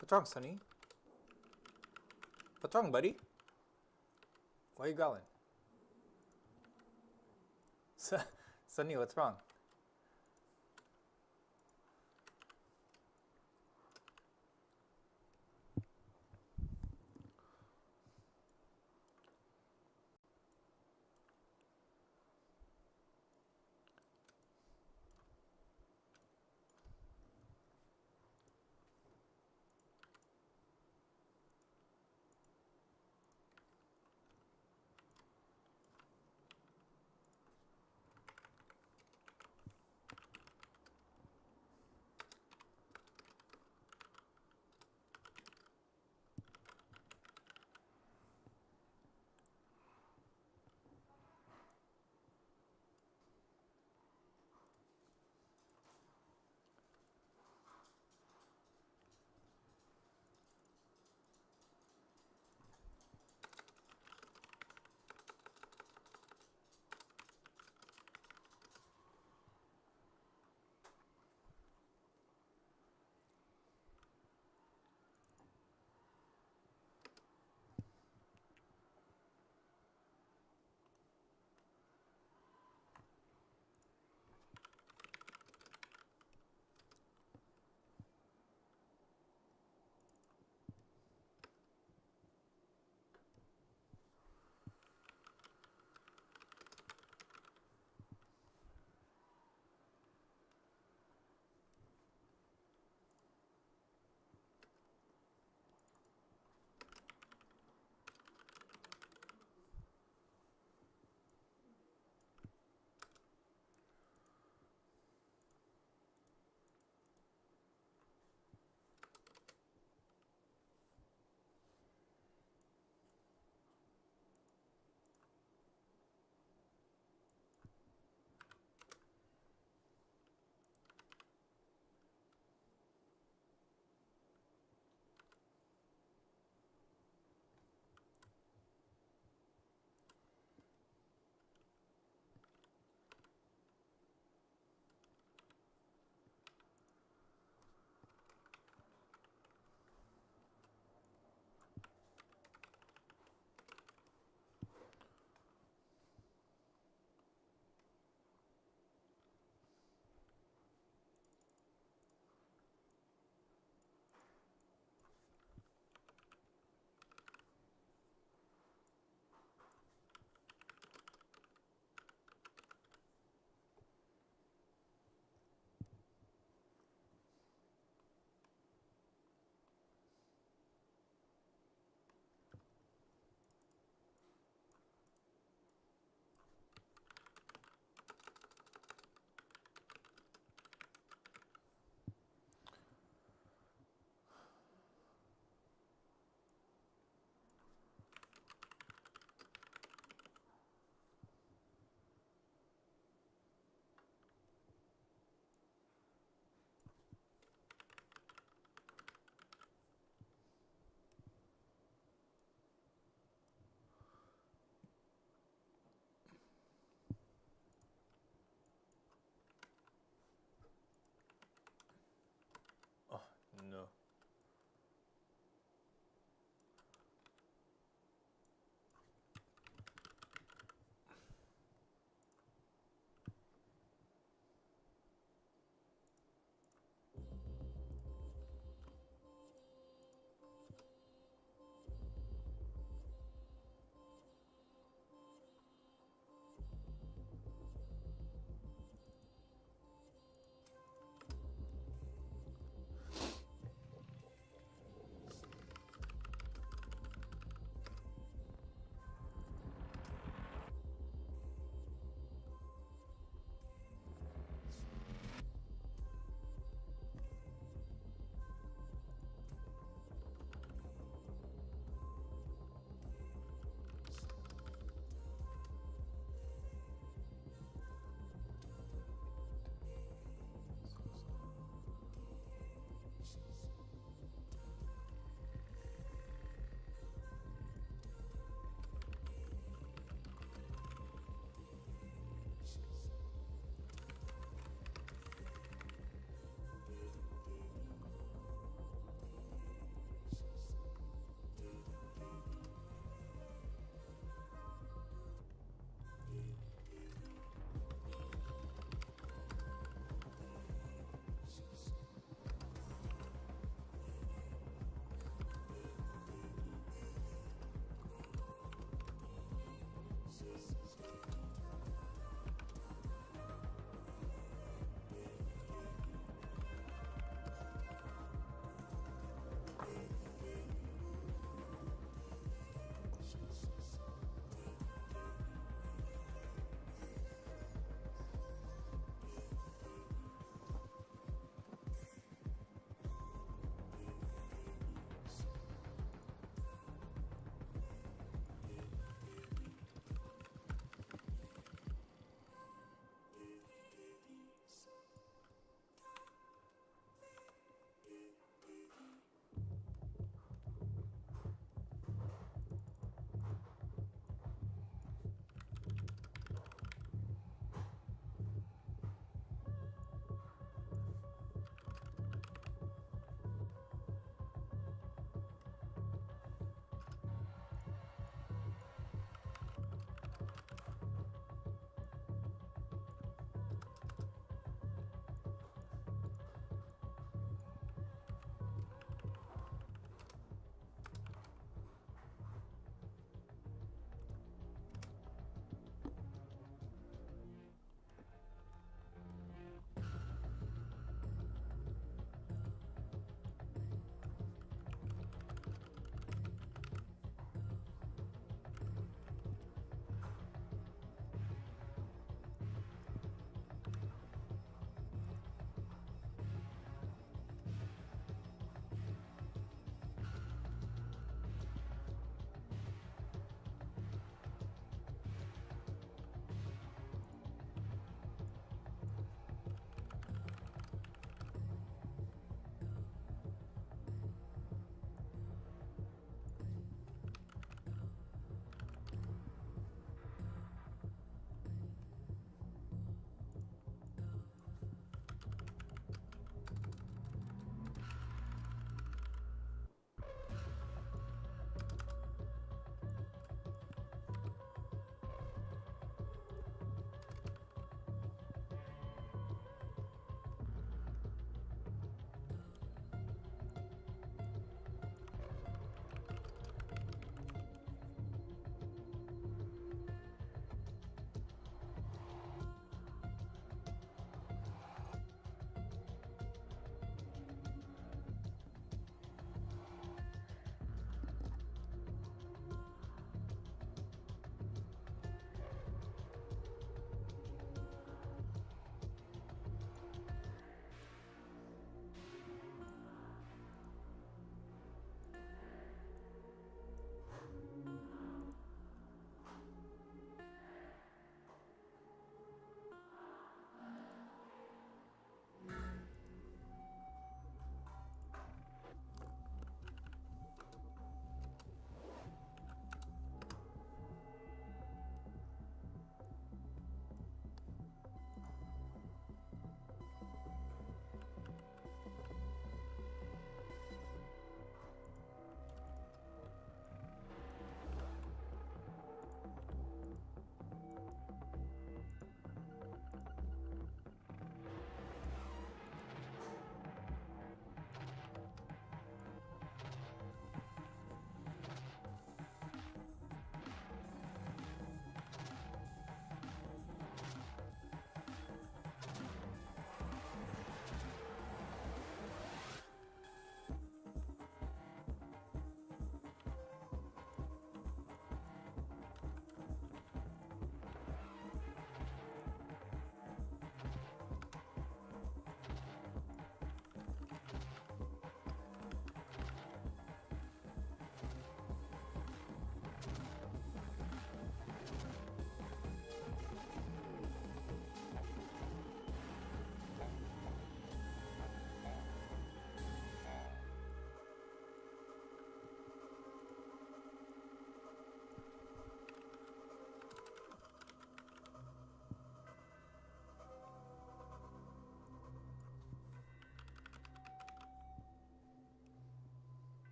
What's wrong, Sonny? What's wrong, buddy? Why are you growling? Sonny, what's wrong?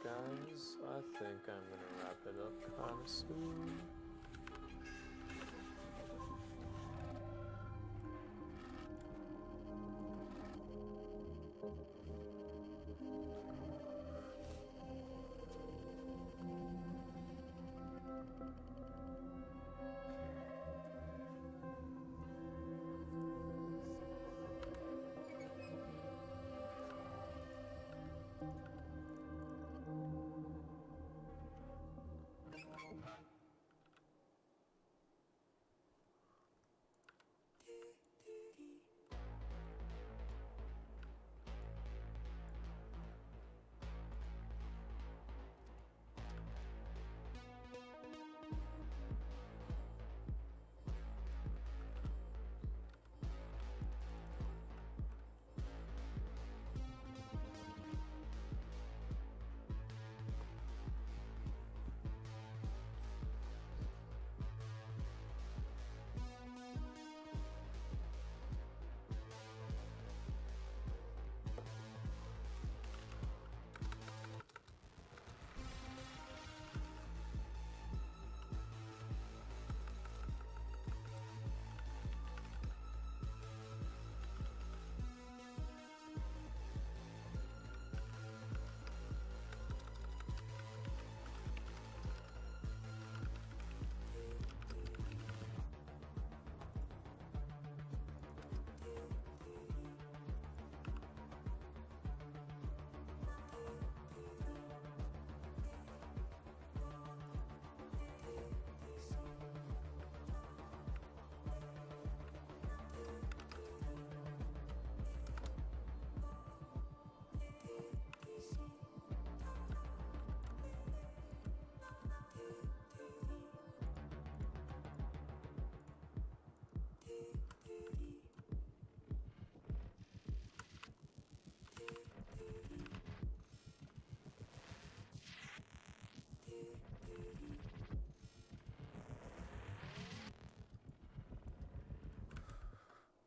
guys, I think I'm gonna wrap it up kind of soon.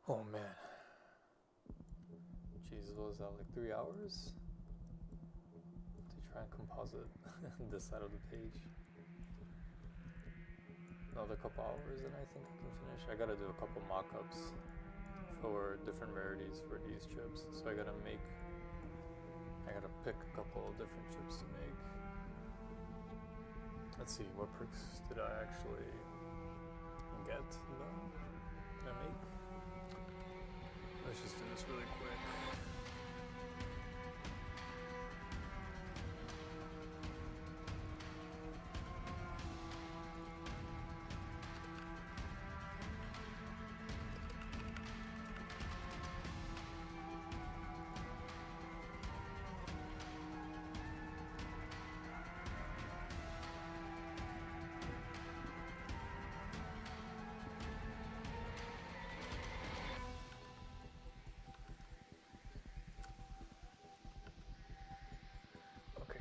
Oh man. Jesus, what was that, like 3 hours? To try and composite this side of the page. Another couple hours and I think I can finish. I gotta do a couple mock-ups for different rarities for these chips. So I gotta pick a couple of different chips to make. Let's see, what perks did I actually get done? Did I make? Let's just do this really quick.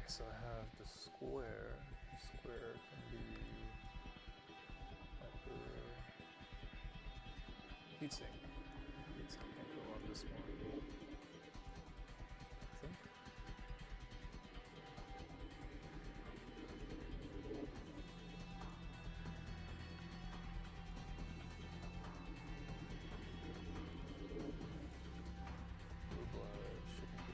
So I have the square. Square can be heatsink. Heatsink can go on this one. I think. Blue blood should be.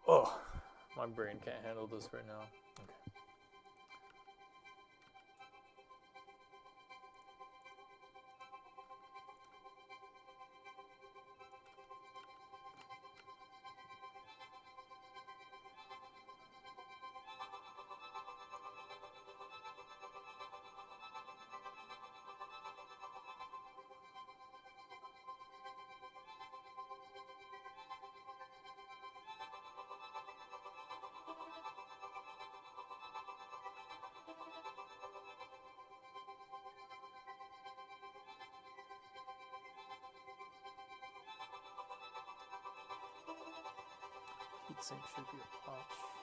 Oh, my brain can't handle this right now. Okay. Heatsink should be a patch.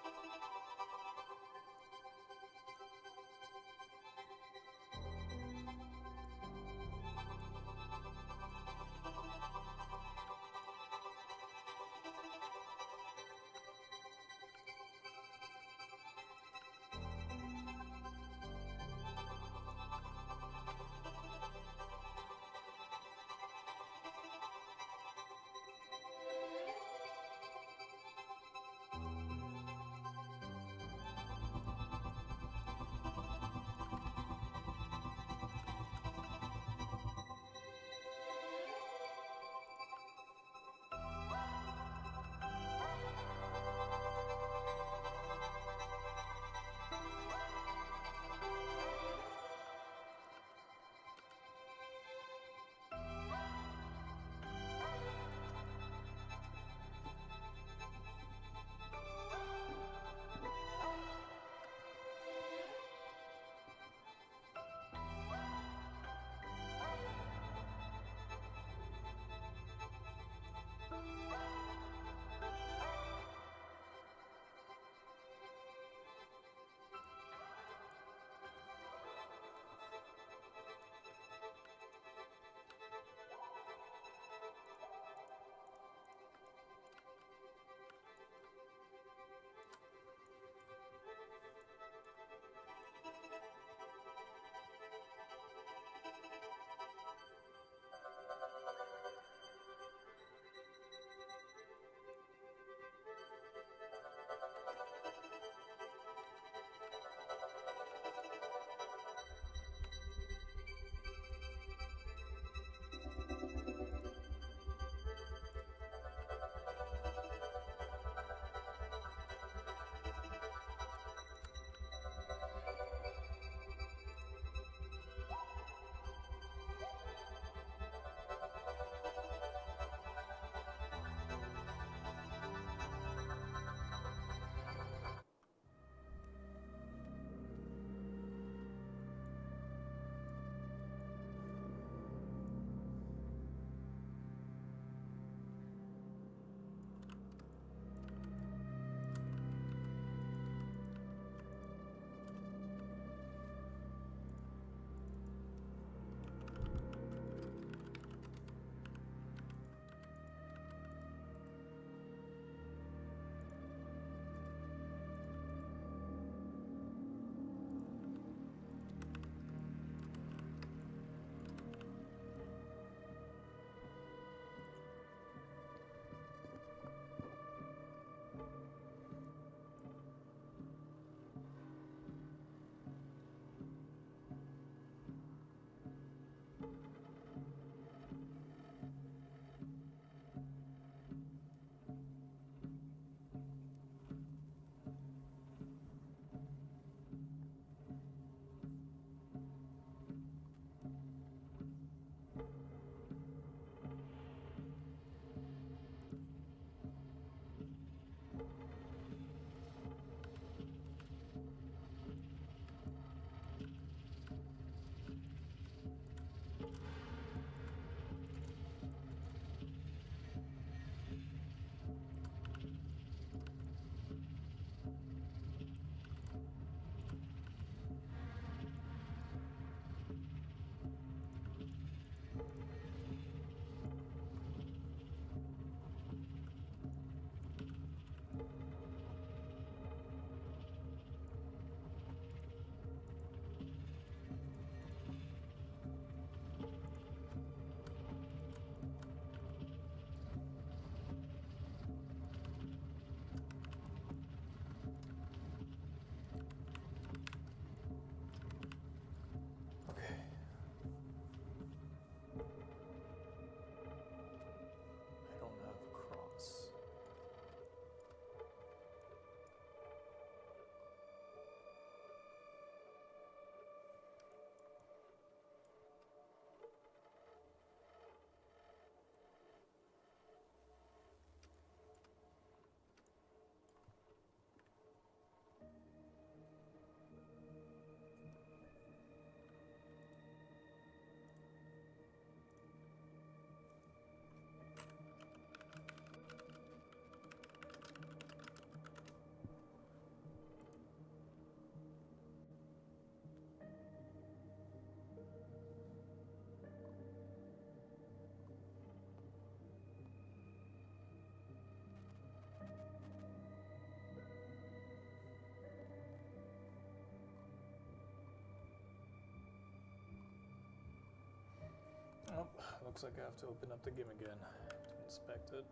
Nope, looks like I have to open up the game again to inspect it.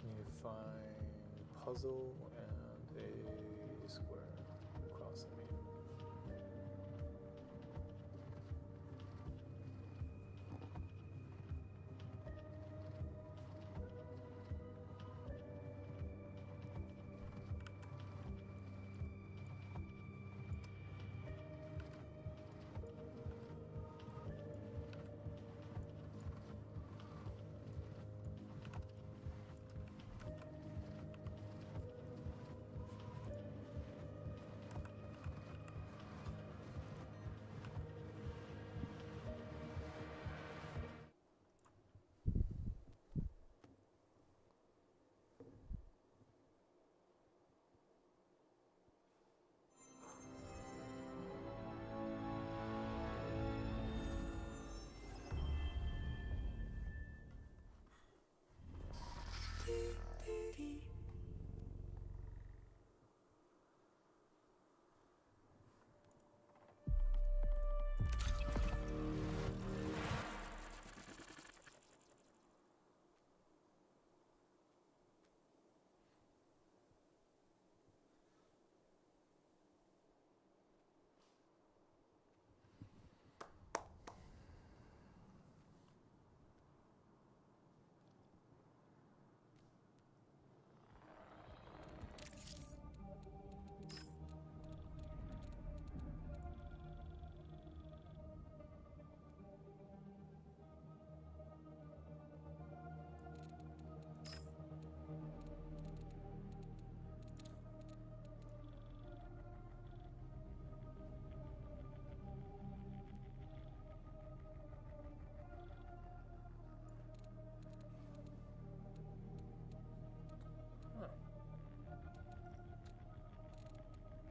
You find puzzle and a square across the meat.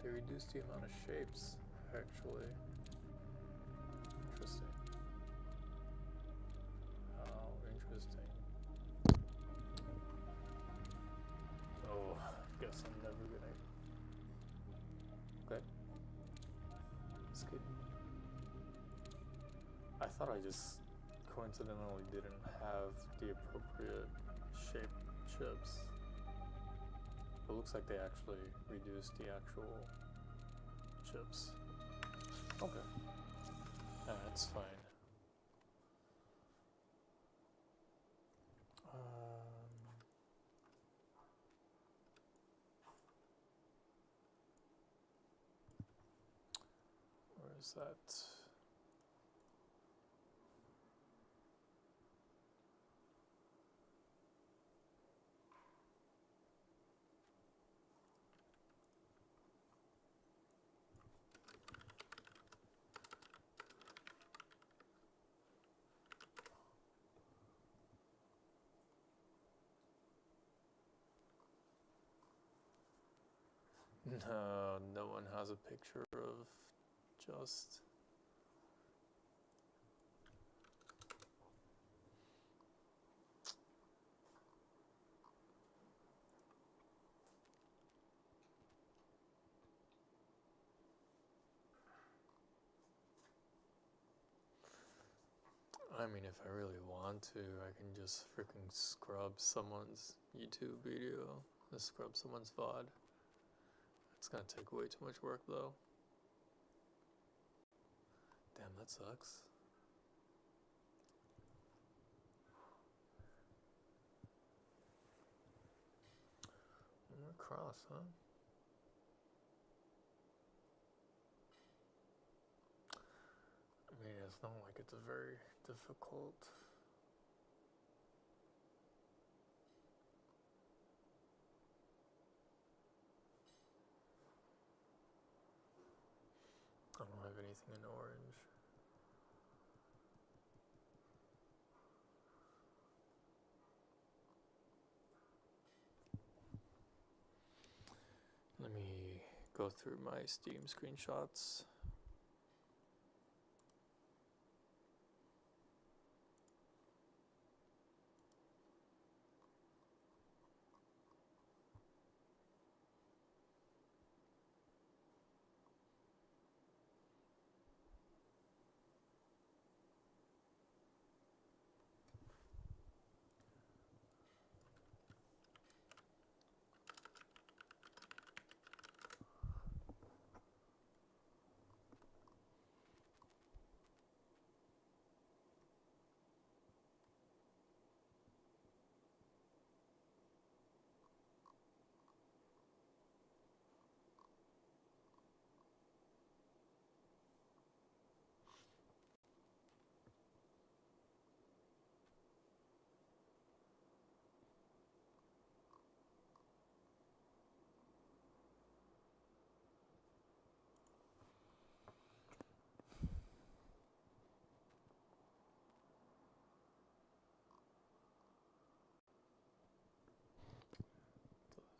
They reduced the amount of shapes, actually. Interesting. How interesting. Oh, guess I'm never gonna. Okay. Skip. I thought I just coincidentally didn't have the appropriate shape chips. It looks like they actually reduced the actual chips. Okay. That's fine. Where is that? No, no one has a picture of just. I mean, if I really want to, I can just freaking scrub someone's YouTube video, just scrub someone's VOD. It's gonna take way too much work though. Damn, that sucks. One more cross, huh? I mean, it's not like it's a very difficult. I don't have anything in orange. go through my Steam screenshots.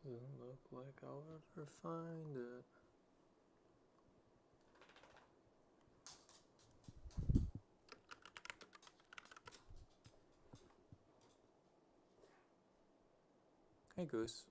Doesn't look like I'll ever find it. Hey Goose.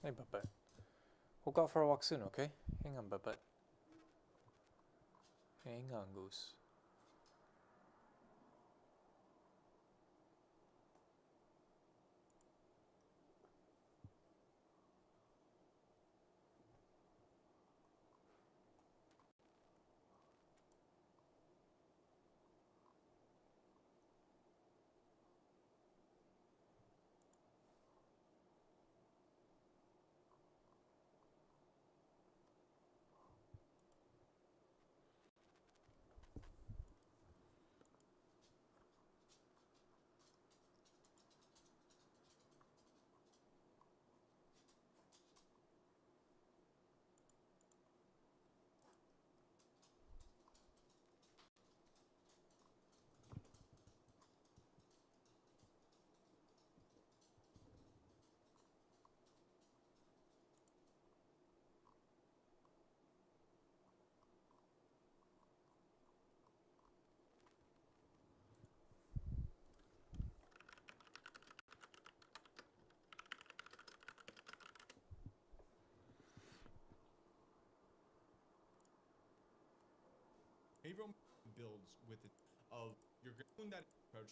Hey Butt. We'll go out for a walk soon, okay? Hang on, Butt. Hang on, Goose. Behavioral builds with it of you're going that approach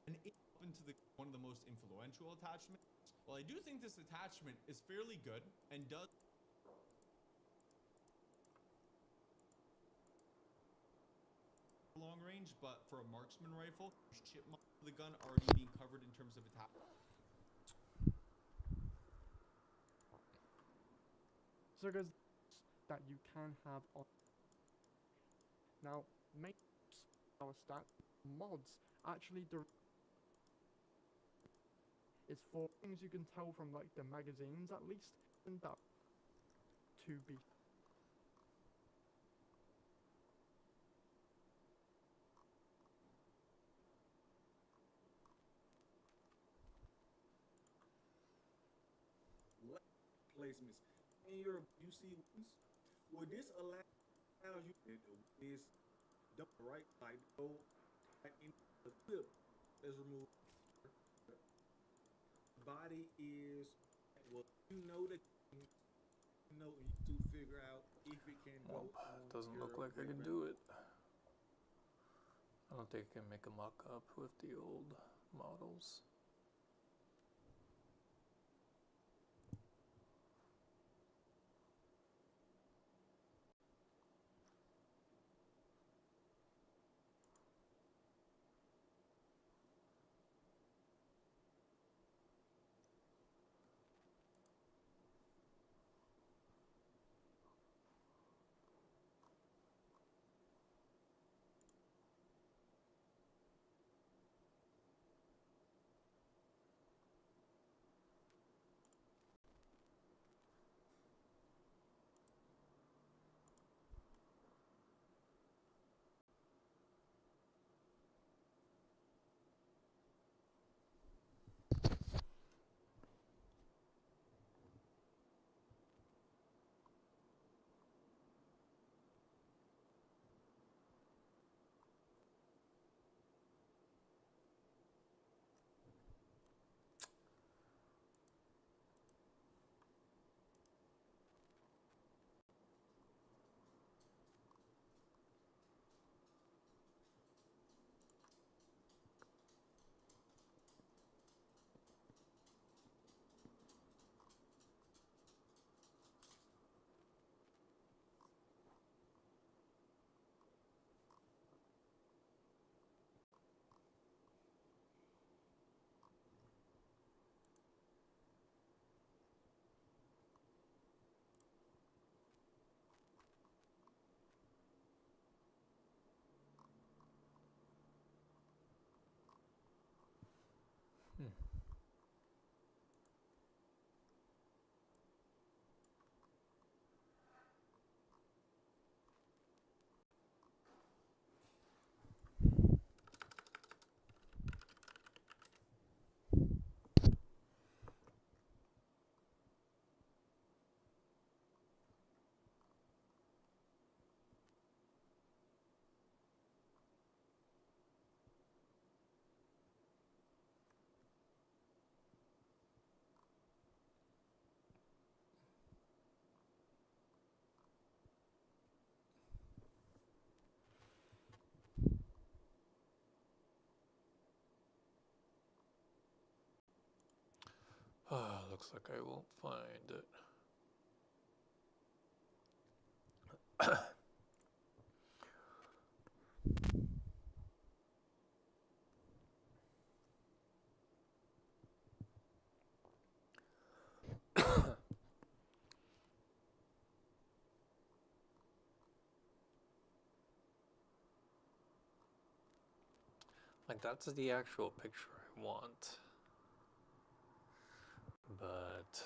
and up into the one of the most influential attachments. Well, I do think this attachment is fairly good and does long range, but for a marksman rifle, chipmunk of the gun already being covered in terms of attack. So there's that you can have on. Now, make our stat mods actually it's for things you can tell from like the magazines at least, and that to be. Placements in your UC ones. Would this allow you to is the right side go back in the clip is removed. The body is well, you know that you know to figure out if it can go on. Doesn't look your like I can do it. I don't think I can make a mock-up with the old models. Looks like I won't find it. Like, that's the actual picture I want. But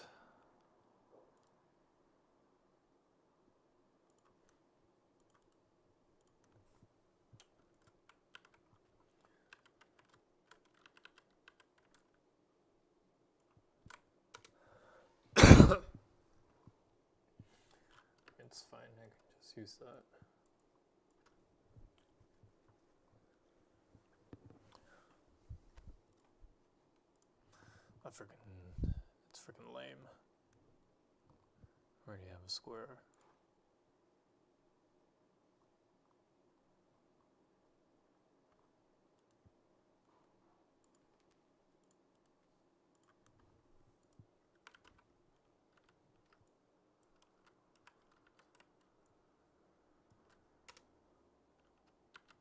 it's fine, I can just use that. It's freaking lame. I already have a square.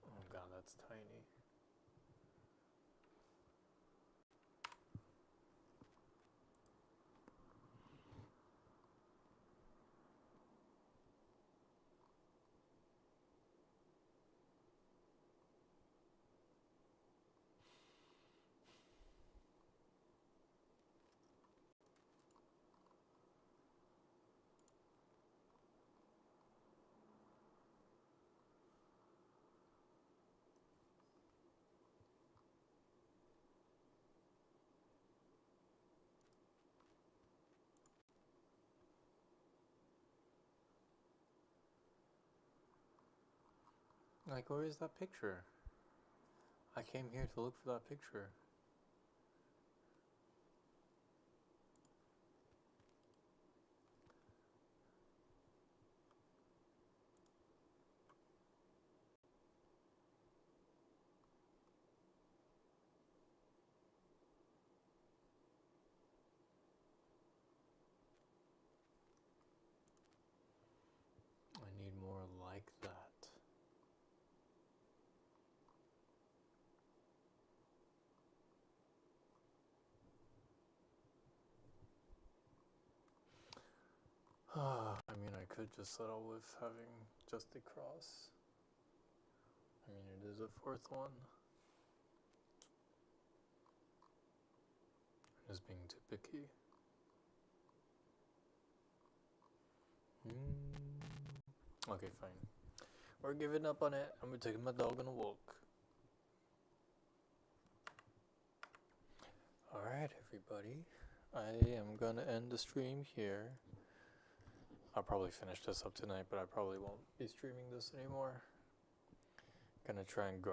Oh god, that's tiny. Like, where is that picture? I came here to look for that picture. I need more like that. I mean, I could just settle with having just a cross. I mean, it is a fourth one. I'm just being too picky. Okay, fine. We're giving up on it. I'm gonna take my dog on a walk. Alright, everybody. I am gonna end the stream here. I'll probably finish this up tonight, but I probably won't be streaming this anymore. Gonna try and